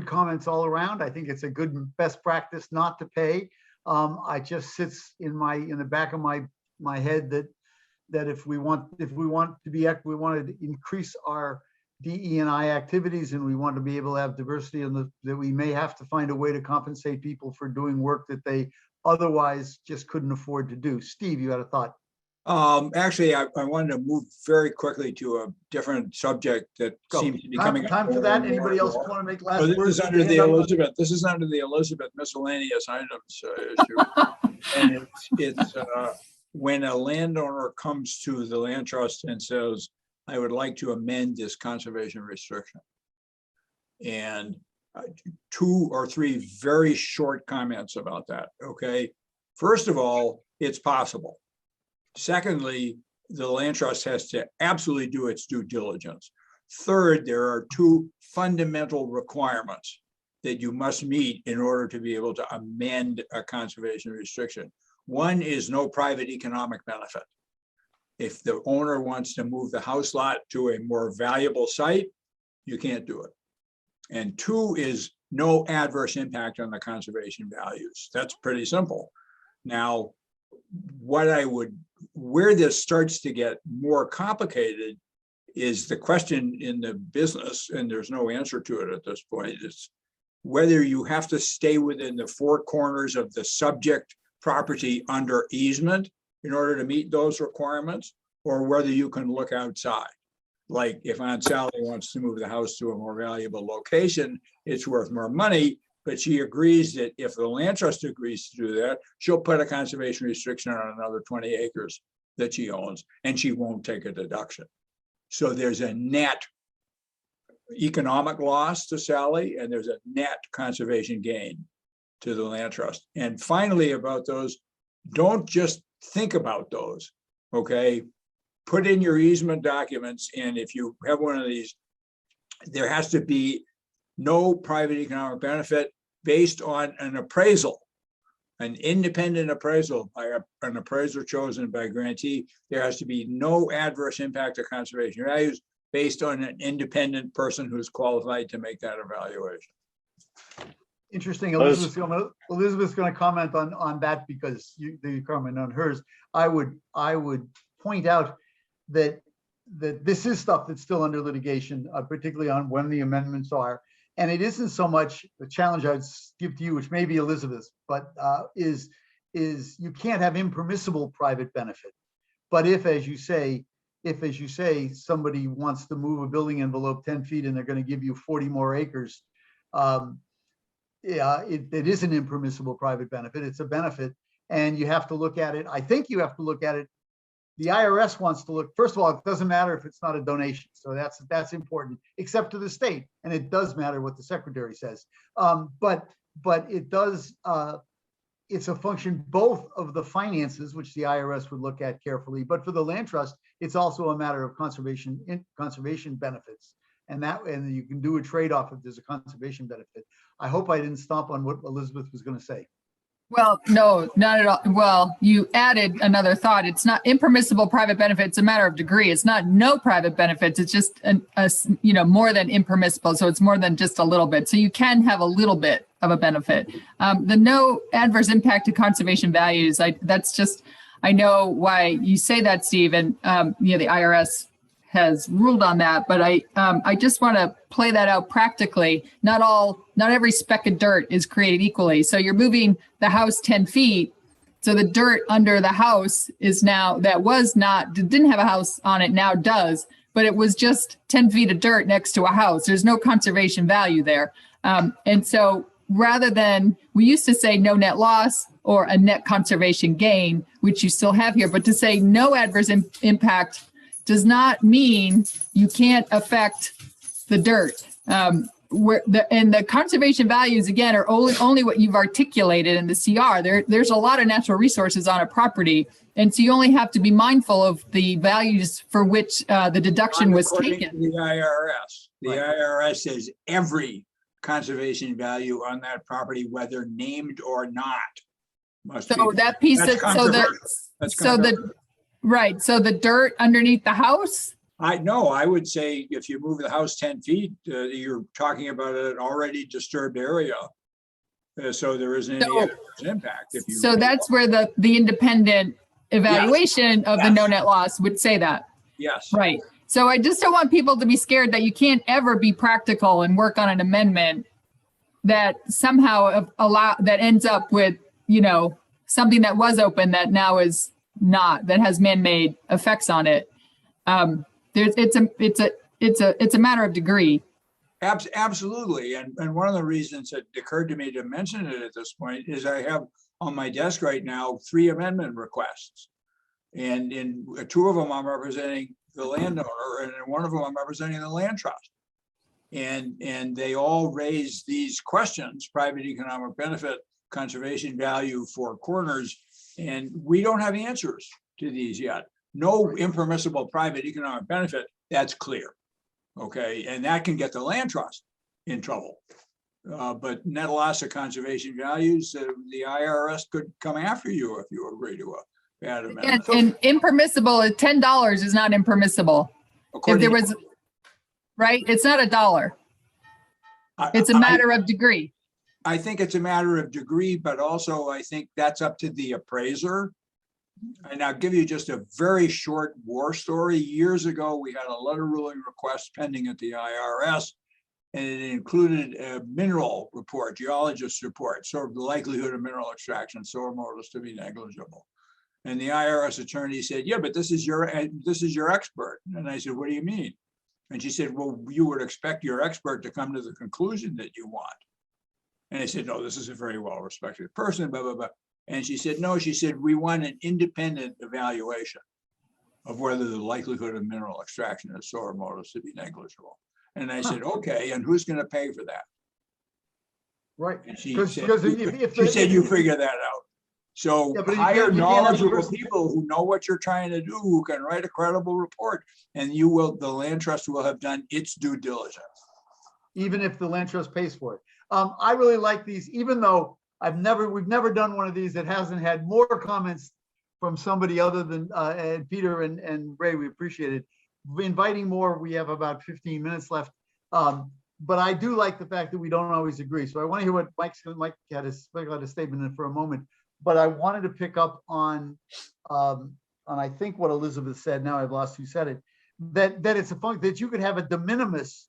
comments all around. I think it's a good best practice not to pay. I just sits in the back of my head that if we want to increase our DE&I activities and we want to be able to have diversity that we may have to find a way to compensate people for doing work that they otherwise just couldn't afford to do. Steve, you had a thought.
Actually, I wanted to move very quickly to a different subject that seems to be coming up.
Time for that. Anybody else want to make last
words?
This
is under the Elizabeth miscellaneous items issue. And it's when a landowner comes to the land trust and says, I would like to amend this conservation restriction. And 2 or 3 very short comments about that, okay? First of all, it's possible. Secondly, the land trust has to absolutely do its due diligence. Third, there are 2 fundamental requirements that you must meet in order to be able to amend a conservation restriction. One is no private economic benefit. If the owner wants to move the house lot to a more valuable site, you can't do it. And 2 is no adverse impact on the conservation values. That's pretty simple. Now, where this starts to get more complicated is the question in the business, and there's no answer to it at this point, is whether you have to stay within the 4 corners of the subject property under easement in order to meet those requirements, or whether you can look outside. Like if Aunt Sally wants to move the house to a more valuable location, it's worth more money, but she agrees that if the land trust agrees to do that, she'll put a conservation restriction on another 20 acres that she owns, and she won't take a deduction. So there's a net economic loss to Sally, and there's a net conservation gain to the land trust. And finally, about those, don't just think about those, okay? Put in your easement documents, and if you have one of these, there has to be no private economic benefit based on an appraisal, an independent appraisal by an appraiser chosen by grantee. There has to be no adverse impact to conservation values based on an independent person who's qualified to make that evaluation.
Interesting. Elizabeth's going to comment on that because you comment on hers. I would point out that this is stuff that's still under litigation, particularly on when the amendments are. And it isn't so much the challenge I'd give to you, which may be Elizabeth's, but is you can't have impermissible private benefit. But if, as you say, somebody wants to move a building envelope 10 feet and they're going to give you 40 more acres, it is an impermissible private benefit. It's a benefit, and you have to look at it. I think you have to look at it. The IRS wants to look, first of all, it doesn't matter if it's not a donation. So that's important, except to the state. And it does matter what the secretary says. But it does, it's a function both of the finances, which the IRS would look at carefully, but for the land trust, it's also a matter of conservation benefits. And you can do a trade-off if there's a conservation benefit. I hope I didn't stomp on what Elizabeth was going to say.
Well, no, not at all. Well, you added another thought. It's not impermissible private benefit. It's a matter of degree. It's not no private benefits. It's just more than impermissible. So it's more than just a little bit. So you can have a little bit of a benefit. The no adverse impact to conservation values. I know why you say that, Steve, and the IRS has ruled on that, but I just want to play that out practically. Not every speck of dirt is created equally. So you're moving the house 10 feet. So the dirt under the house is now, didn't have a house on it, now does, but it was just 10 feet of dirt next to a house. There's no conservation value there. And so rather than, we used to say no net loss or a net conservation gain, which you still have here, but to say no adverse impact does not mean you can't affect the dirt. And the conservation values, again, are only what you've articulated in the CR. There's a lot of natural resources on a property. And so you only have to be mindful of the values for which the deduction was taken.
The IRS. The IRS says every conservation value on that property, whether named or not, must be.
So that piece, right. So the dirt underneath the house?
I would say if you move the house 10 feet, you're talking about an already disturbed area. So there isn't any adverse impact.
So that's where the independent evaluation of the no net loss would say that.
Yes.
Right. So I just don't want people to be scared that you can't ever be practical and work on an amendment that somehow that ends up with, something that was open that now is not, that has man-made effects on it. It's a matter of degree.
Absolutely. And one of the reasons it occurred to me to mention it at this point is I have on my desk right now 3 amendment requests. And in 2 of them, I'm representing the landowner, and in 1 of them, I'm representing the land trust. And they all raise these questions: private economic benefit, conservation value for corners, and we don't have answers to these yet. No impermissible private economic benefit, that's clear, okay? And that can get the land trust in trouble. But net loss of conservation values, the IRS could come after you if you agree to a bad amendment.
And impermissible, $10 is not impermissible. If there was, right? It's not $1. It's a matter of degree.
I think it's a matter of degree, but also I think that's up to the appraiser. And I'll give you just a very short war story. Years ago, we had a letter ruling request pending at the IRS, and it included a mineral report, geologist report, sort of the likelihood of mineral extraction, soil mortals to be negligible. And the IRS attorney said, yeah, but this is your expert. And I said, what do you mean? And she said, well, you would expect your expert to come to the conclusion that you want. And I said, no, this is a very well-respected person, blah, blah, blah. And she said, no, she said, we want an independent evaluation of whether the likelihood of mineral extraction of soil mortals to be negligible. And I said, okay, and who's going to pay for that?
Right.
And she
Because
said, you figure that out. So hire knowledgeable people who know what you're trying to do, who can write a credible report, and the land trust will have done its due diligence.
Even if the land trust pays for it. I really like these, even though we've never done one of these that hasn't had more comments from somebody other than Peter and Ray. We appreciate it. Inviting more, we have about 15 minutes left. But I do like the fact that we don't always agree. So I want to hear what Mike had a statement in for a moment. But I wanted to pick up on I think what Elizabeth said. Now I've lost who said it. That it's a function that you could have a de minimis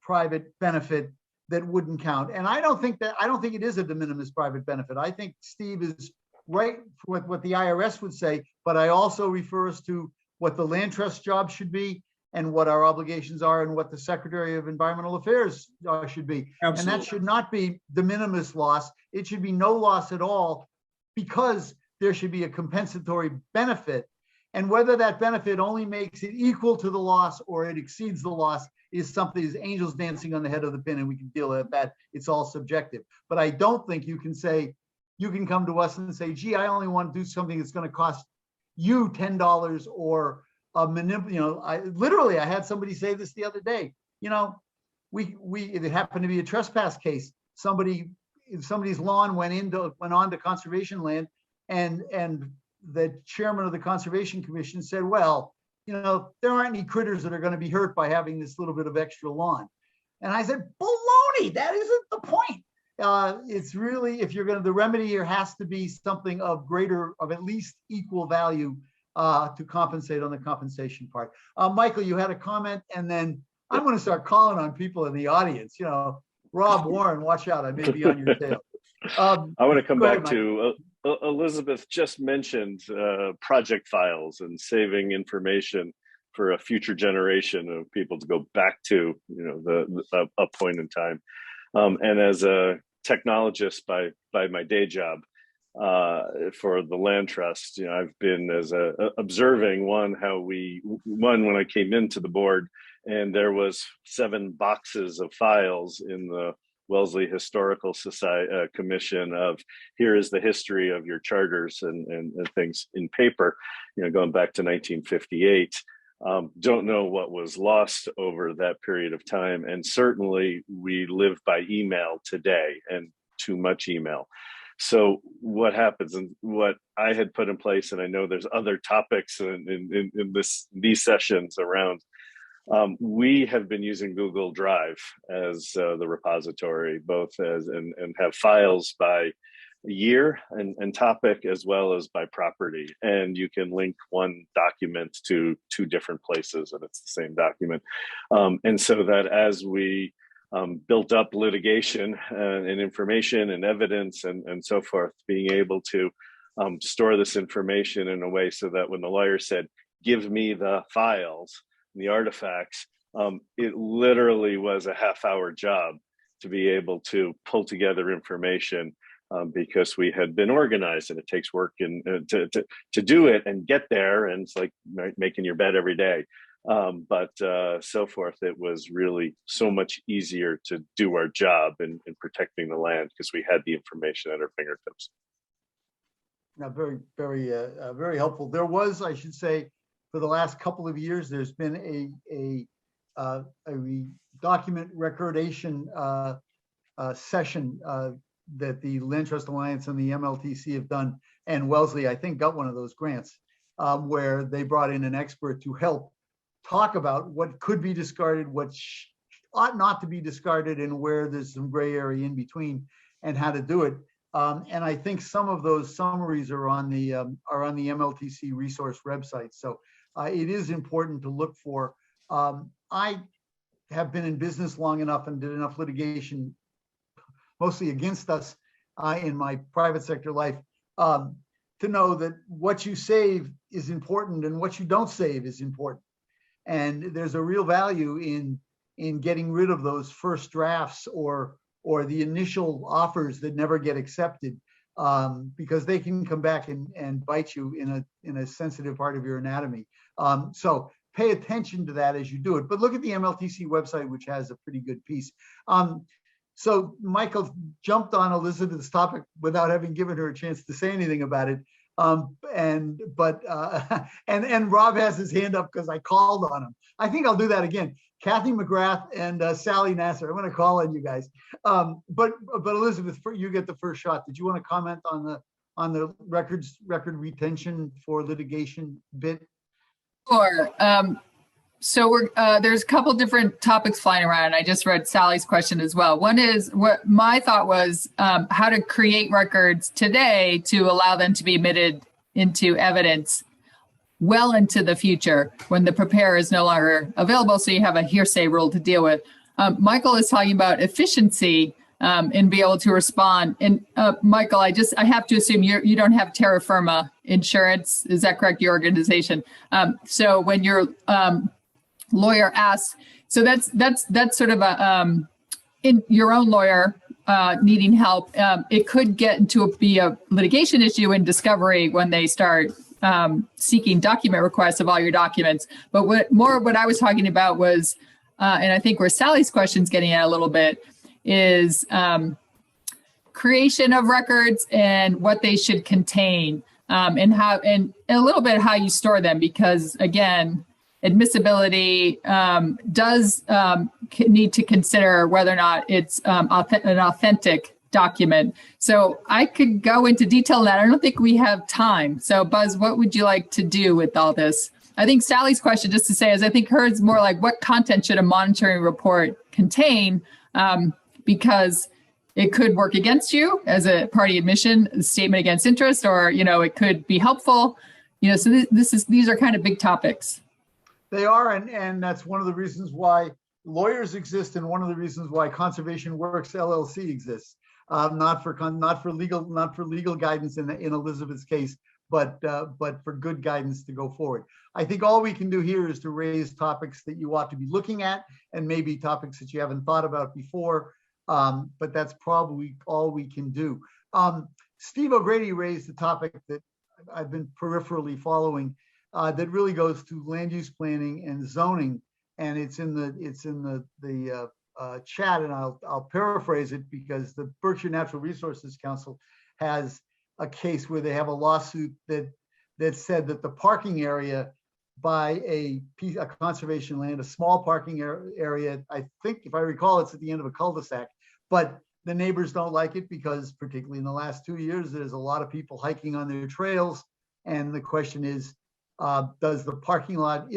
private benefit that wouldn't count. And I don't think it is a de minimis private benefit. I think Steve is right with what the IRS would say, but I also refer us to what the land trust job should be and what our obligations are and what the Secretary of Environmental Affairs should be. Absolutely. And that should not be de minimis loss. It should be no loss at all, because there should be a compensatory benefit. And whether that benefit only makes it equal to the loss or it exceeds the loss is something, is angels dancing on the head of the pin, and we can deal with that. It's all subjective. But I don't think you can come to us and say, gee, I only want to do something that's going to cost you $10 or I had somebody say this the other day. It happened to be a trespass case. Somebody if somebody's lawn went on to conservation land, and the chairman of the Conservation Commission said, well, there aren't any critters that are going to be hurt by having this little bit of extra lawn. And I said, baloney, that isn't the point. It's really, if you're the remedy here has to be something of at least equal value to compensate on the compensation part. Michael, you had a comment, and then I'm going to start calling on people in the audience. Rob Warren, watch out, I may be on your tail.
I want to come back
ahead,
to Elizabeth just mentioned project files and saving information for a future generation of people to go back to, a point in time. And as a technologist by my day job for the land trust, I've been observing when I came into the board, and there was 7 boxes of files in the Wellesley Historical Society Commission of here is the history of your charters and things in paper, going back to 1958. Don't know what was lost over that period of time. And certainly we live by email today, and too much email. So what happens, and what I had put in place, and I know there's other topics in these sessions around, we have been using Google Drive as the repository, and have files by year and topic, as well as by property. And you can link one document to 2 different places, and it's the same document. And so that as we built up litigation and information and evidence and so forth, being able to store this information in a way so that when the lawyer said, give me the files, the artifacts, it literally was a half-hour job to be able to pull together information, because we had been organized, and it takes work to do it and get there, and it's like making your bed every day. But so forth, it was really so much easier to do our job in protecting the land because we had the information at our fingertips.
Now, very, very, very helpful. There was, I should say, for the last couple of years, there's been a document recordation session that the Land Trust Alliance and the MLTC have done, and Wellesley, I think, got one of those grants where they brought in an expert to help talk about what could be discarded, what ought not to be discarded, and where there's some gray area in between, and how to do it. And I think some of those summaries are on the MLTC resource website. So it is important to look for. I have been in business long enough and did enough litigation, mostly against us in my private sector life, to know that what you save is important and what you don't save is important. And there's a real value in getting rid of those first drafts or the initial offers that never get accepted, because they can come back and bite you in a sensitive part of your anatomy. So pay attention to that as you do it. But look at the MLTC website, which has a pretty good piece. So Michael jumped on Elizabeth's topic without having given her a chance to say anything about it. And Rob has his hand up because I called on him. I think I'll do that again. Kathy McGrath and Sally Nasser. I'm going to call on you guys. But Elizabeth, you get the first shot. Did you want to comment on the record retention for litigation bit?
Sure. So there's a couple different topics flying around. I just read Sally's question as well. One is what my thought was, how to create records today to allow them to be admitted into evidence well into the future when the preparer is no longer available. So you have a hearsay rule to deal with. Michael is talking about efficiency and be able to respond. And Michael, I have to assume you don't have terra firma insurance. Is that correct? Your organization. So when your lawyer asks, so that's sort of a in your own lawyer needing help. It could get into be a litigation issue in discovery when they start seeking document requests of all your documents. But what I was talking about was, and I think where Sally's question's getting at a little bit, is creation of records and what they should contain, and a little bit how you store them, because again, admissibility does need to consider whether or not it's an authentic document. So I could go into detail on that. I don't think we have time. So Buzz, what would you like to do with all this? I think Sally's question, just to say, is I think hers more like what content should a monitoring report contain? Because it could work against you as a party admission, a statement against interest, or, you know, it could be helpful. You know, so these are kind of big topics. They are, and that's one of the reasons why lawyers exist, and one of the reasons why Conservation Works LLC exists. Not for legal guidance in Elizabeth's case, but for good guidance to go forward. I think all we can do here is to raise topics that you ought to be looking at, and maybe topics that you haven't thought about before. But that's probably all we can do. Steve O'Grady raised a topic that I've been peripherally following that really goes to land use planning and zoning, and it's in the chat, and I'll paraphrase it because the Berkshire Natural Resources Council has a case where they have a lawsuit that said that the parking area by a conservation land, a small parking area, I think if I recall, it's at the end of a cul-de-sac, but the neighbors don't like it because particularly in the last 2 years, there's a lot of people hiking on their trails. And the question is, is the parking lot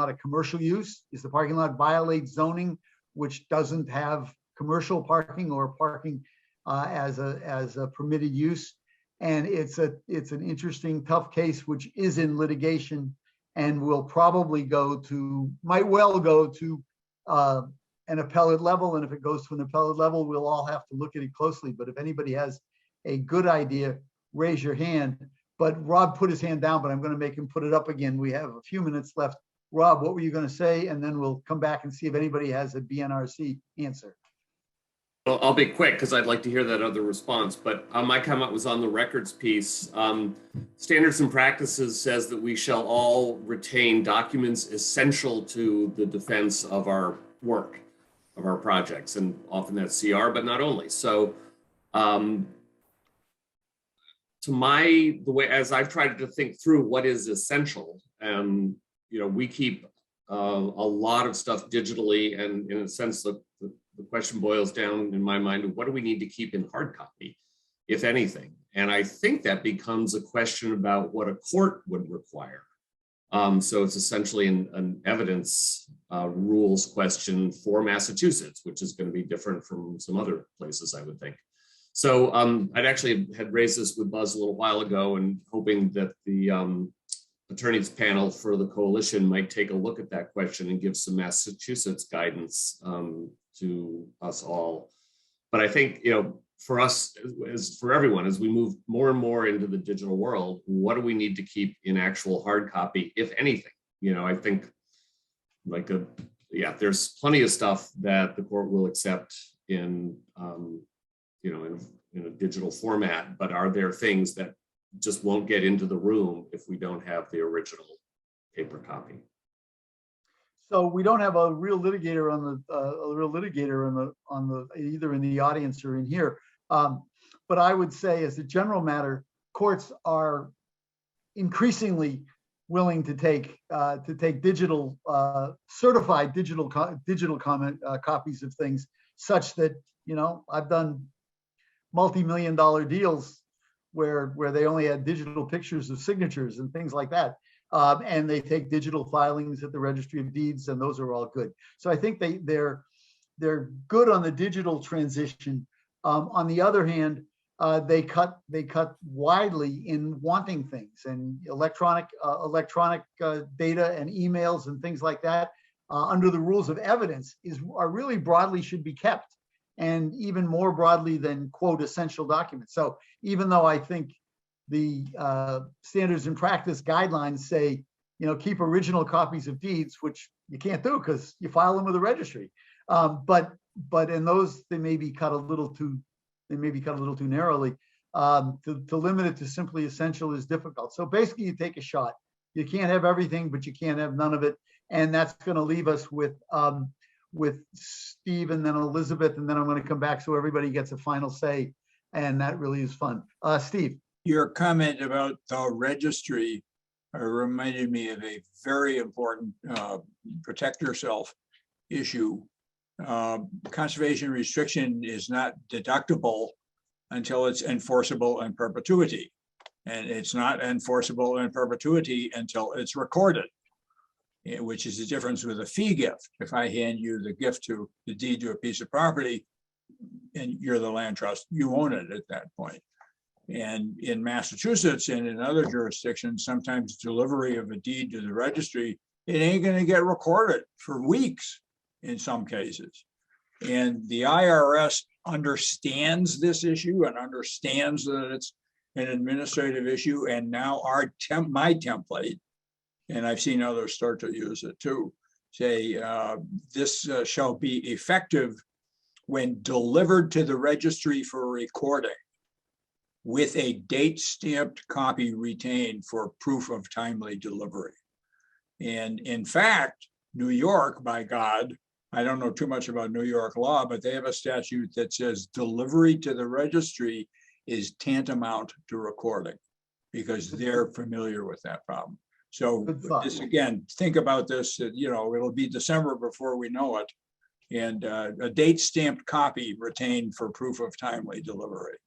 a commercial use? Is the parking lot violate zoning, which doesn't have commercial parking or parking as a permitted use? And it's an interesting, tough case, which is in litigation and will probably might well go to an appellate level. And if it goes to an appellate level, we'll all have to look at it closely. But if anybody has a good idea, raise your hand. But Rob put his hand down, but I'm going to make him put it up again. We have a few minutes left. Rob, what were you going to say? And then we'll come back and see if anybody has a BNRC answer.
Well, I'll be quick because I'd like to hear that other response, but my comment was on the records piece. Standards and practices says that we shall all retain documents essential to the defense of our work, of our projects, and often that's CR, but not only. So the way, as I've tried to think through what is essential, you know, we keep a lot of stuff digitally, and in a sense, the question boils down in my mind, what do we need to keep in hard copy, if anything? And I think that becomes a question about what a court would require. So it's essentially an evidence rules question for Massachusetts, which is going to be different from some other places, I would think. So I'd actually had raised this with Buzz a little while ago, and hoping that the attorneys panel for the coalition might take a look at that question and give some Massachusetts guidance to us all. But I think, you know, for us, as for everyone, as we move more and more into the digital world, what do we need to keep in actual hard copy, if anything? You know, I think there's plenty of stuff that the court will accept in, you know, in a digital format, but are there things that just won't get into the room if we don't have the original paper copy?
So we don't have a real litigator on the either in the audience or in here. But I would say, as a general matter, courts are increasingly willing to take digital certified digital comment copies of things, such that, you know, I've done multi-million-dollar deals where they only had digital pictures of signatures and things like that. And they take digital filings at the Registry of Deeds, and those are all good. So I think they're good on the digital transition. On the other hand, they cut widely in wanting things, and electronic data and emails and things like that under the rules of evidence are really broadly should be kept, and even more broadly than quote essential documents. So even though I think the standards and practice guidelines say, you know, keep original copies of deeds, which you can't do because you file them with the registry. But in those, they may be cut a little too narrowly. To limit it to simply essential is difficult. So basically, you take a shot. You can't have everything, but you can't have none of it. And that's going to leave us with Steve and then Elizabeth, and then I'm going to come back so everybody gets a final say. And that really is fun. Steve.
Your comment about the registry reminded me of a very important protect yourself issue. Conservation restriction is not deductible until it's enforceable in perpetuity. And it's not enforceable in perpetuity until it's recorded, which is the difference with a fee gift. If I hand you the deed to a piece of property and you're the land trust, you own it at that point. And in Massachusetts and in other jurisdictions, sometimes delivery of a deed to the registry, it ain't going to get recorded for weeks in some cases. And the IRS understands this issue and understands that it's an administrative issue. And now my template, and I've seen others start to use it too, say this shall be effective when delivered to the registry for recording, with a date-stamped copy retained for proof of timely delivery. And in fact, New York, by God, I don't know too much about New York law, but they have a statute that says delivery to the registry is tantamount to recording, because they're familiar with that problem. So this, again, think about this, it'll be December before we know it. And a date-stamped copy retained for proof of timely delivery.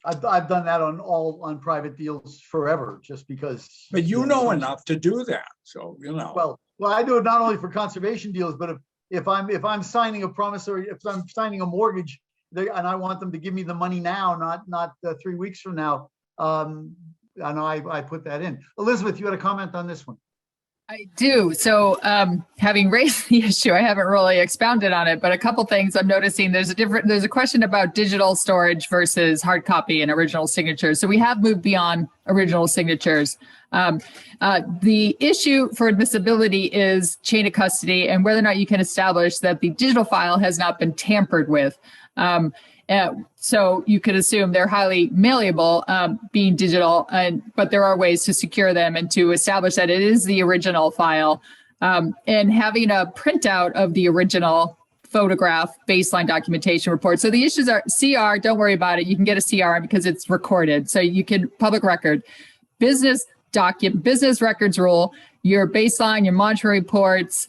I've done that on private deals forever, just because.
But you know enough to do that, so
Well, I do it not only for conservation deals, but if I'm signing a promissory, if I'm signing a mortgage, and I want them to give me the money now, not 3 weeks from now, I know I put that in. Elizabeth, you had a comment on this one.
I do. So having raised the issue, I haven't really expounded on it, but a couple things I'm noticing. There's a question about digital storage versus hard copy and original signatures. So we have moved beyond original signatures. The issue for admissibility is chain of custody and whether or not you can establish that the digital file has not been tampered with. So you could assume they're highly malleable, being digital, but there are ways to secure them and to establish that it is the original file. And having a printout of the original photograph baseline documentation report. So the issues are CR, don't worry about it. You can get a CR because it's recorded. So you can public record, business records rule, your baseline, your monetary reports,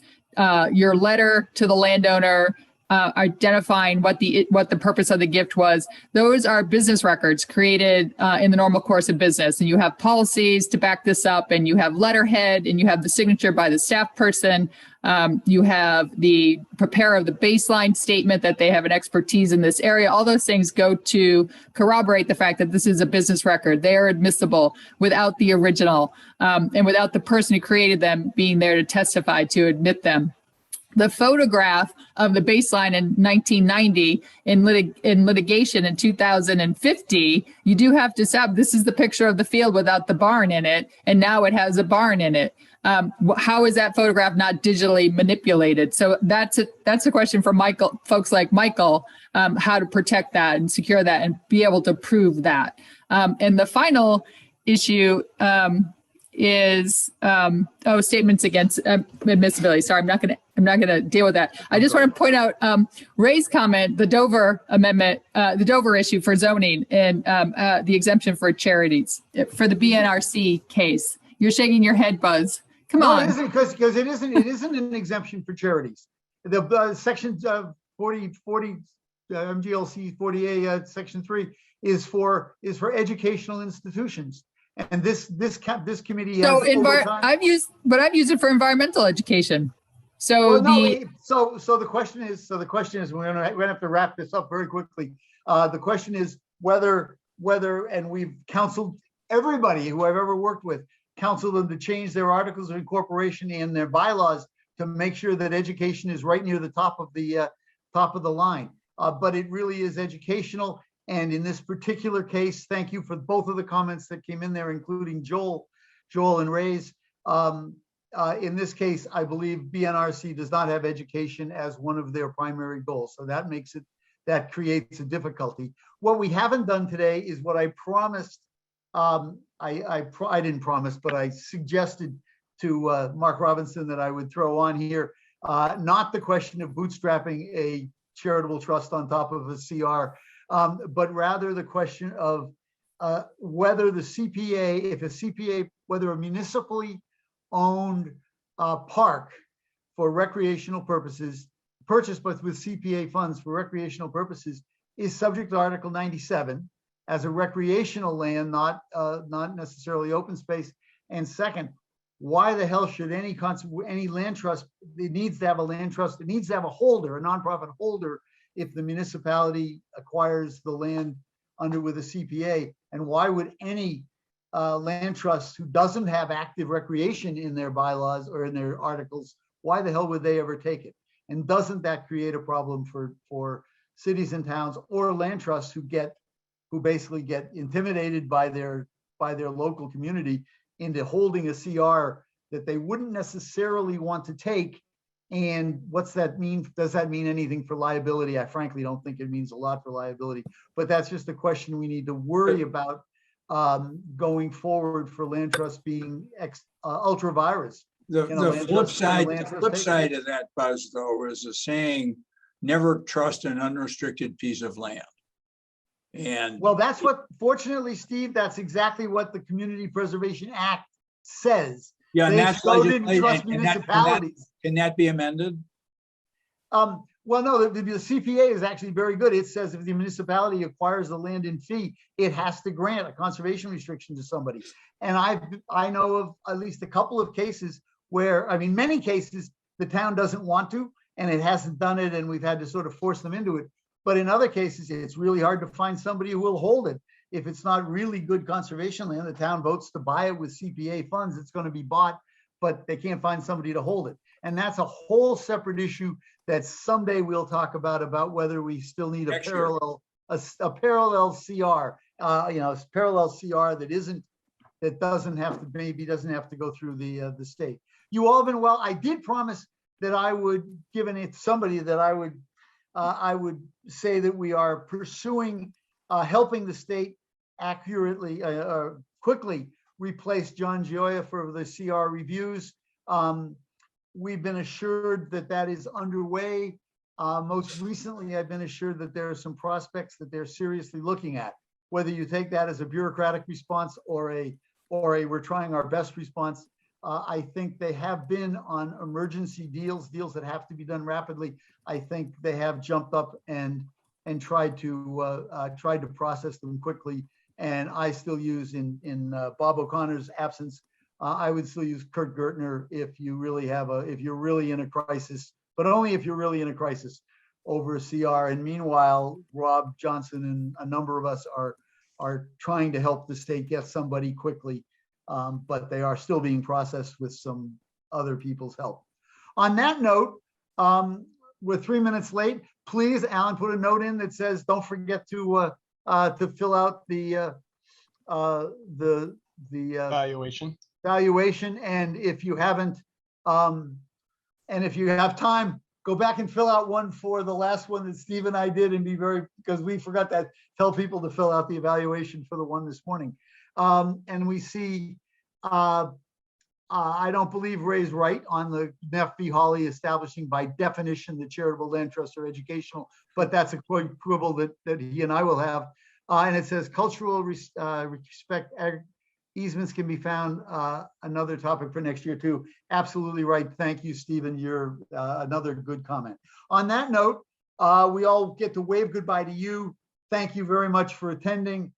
your letter to the landowner, identifying what the purpose of the gift was. Those are business records created in the normal course of business. And you have policies to back this up, and you have letterhead, and you have the signature by the staff person. You have the preparer of the baseline statement that they have an expertise in this area. All those things go to corroborate the fact that this is a business record. They are admissible without the original and without the person who created them being there to testify to admit them. The photograph of the baseline in 1990 in litigation in 2050, you do have to establish this is the picture of the field without the barn in it, and now it has a barn in it. How is that photograph not digitally manipulated? So that's a question for Michael, folks like Michael, how to protect that and secure that and be able to prove that. And the final issue is statements against admissibility. Sorry, I'm not going to deal with that. I just want to point out Ray's comment, the Dover amendment, the Dover issue for zoning and the exemption for charities for the BNRC case. You're shaking your head, Buzz. Come on.
It isn't, because it isn't an exemption for charities. The sections of 40 MGLC 40A section 3 is for educational institutions. And this committee has
I've used it for environmental education. So
the question is we're gonna have to wrap this up very quickly. The question is whether and we've counseled everybody who I've ever worked with, counseled them to change their articles of incorporation and their bylaws to make sure that education is right near the top of the line. But it really is educational. And in this particular case, thank you for both of the comments that came in there, including Joel and Ray's. In this case, I believe BNRC does not have education as one of their primary goals. So that creates a difficulty. What we haven't done today is what I promised. I didn't promise, but I suggested to Mark Robinson that I would throw on here, not the question of bootstrapping a charitable trust on top of a CR, but rather the question of whether the CPA, whether a municipally owned park for recreational purposes, purchased but with CPA funds for recreational purposes, is subject to Article 97 as a recreational land, not necessarily open space. And second, why the hell should any land trust, it needs to have a land trust, it needs to have a holder, a nonprofit holder, if the municipality acquires the land with a CPA. And why would any land trust who doesn't have active recreation in their bylaws or in their articles, why the hell would they ever take it? And doesn't that create a problem for cities and towns or land trusts who basically get intimidated by their local community into holding a CR that they wouldn't necessarily want to take? And what's that mean? Does that mean anything for liability? I frankly don't think it means a lot for liability, but that's just a question we need to worry about going forward for land trusts being ultra virus.
The flip side of that, Buzz, though, is a saying, never trust an unrestricted piece of land. And
well, that's what, fortunately, Steve, that's exactly what the Community Preservation Act says.
yeah, and that's
didn't trust municipalities.
Can that be amended?
Well, no, the CPA is actually very good. It says if the municipality acquires the land in fee, it has to grant a conservation restriction to somebody. And I know of at least a couple of cases where, I mean, many cases, the town doesn't want to, and it hasn't done it, and we've had to sort of force them into it. But in other cases, it's really hard to find somebody who will hold it. If it's not really good conservation land, the town votes to buy it with CPA funds, it's going to be bought, but they can't find somebody to hold it. And that's a whole separate issue that someday we'll talk about whether we still need a parallel CR, parallel CR that doesn't have to go through the state. You all have been well. I did promise that I would, given it somebody, that I would say that we are pursuing helping the state accurately, quickly replace John Gioia for the CR reviews. We've been assured that that is underway. Most recently, I've been assured that there are some prospects that they're seriously looking at. Whether you take that as a bureaucratic response or a we're trying our best response, I think they have been on emergency deals that have to be done rapidly. I think they have jumped up and tried to process them quickly. And I still use in Bob O'Connor's absence, I would still use Kurt Gertner if you're really in a crisis, but only if you're really in a crisis over a CR. And meanwhile, Rob Johnson and a number of us are trying to help the state get somebody quickly, but they are still being processed with some other people's help. On that note, we're 3 minutes late. Please, Alan, put a note in that says, don't forget to fill out the valuation. And if you haven't, and if you have time, go back and fill out one for the last one that Steve and I did, and because we forgot that, tell people to fill out the evaluation for the one this morning. And we see, I don't believe Ray's right on the Neff v. Hawley establishing by definition the charitable land trusts are educational, but that's a quibble that he and I will have. And it says cultural respect easements can be found, another topic for next year too. Absolutely right. Thank you, Stephen. You're another good comment. On that note, we all get to wave goodbye to you. Thank you very much for attending.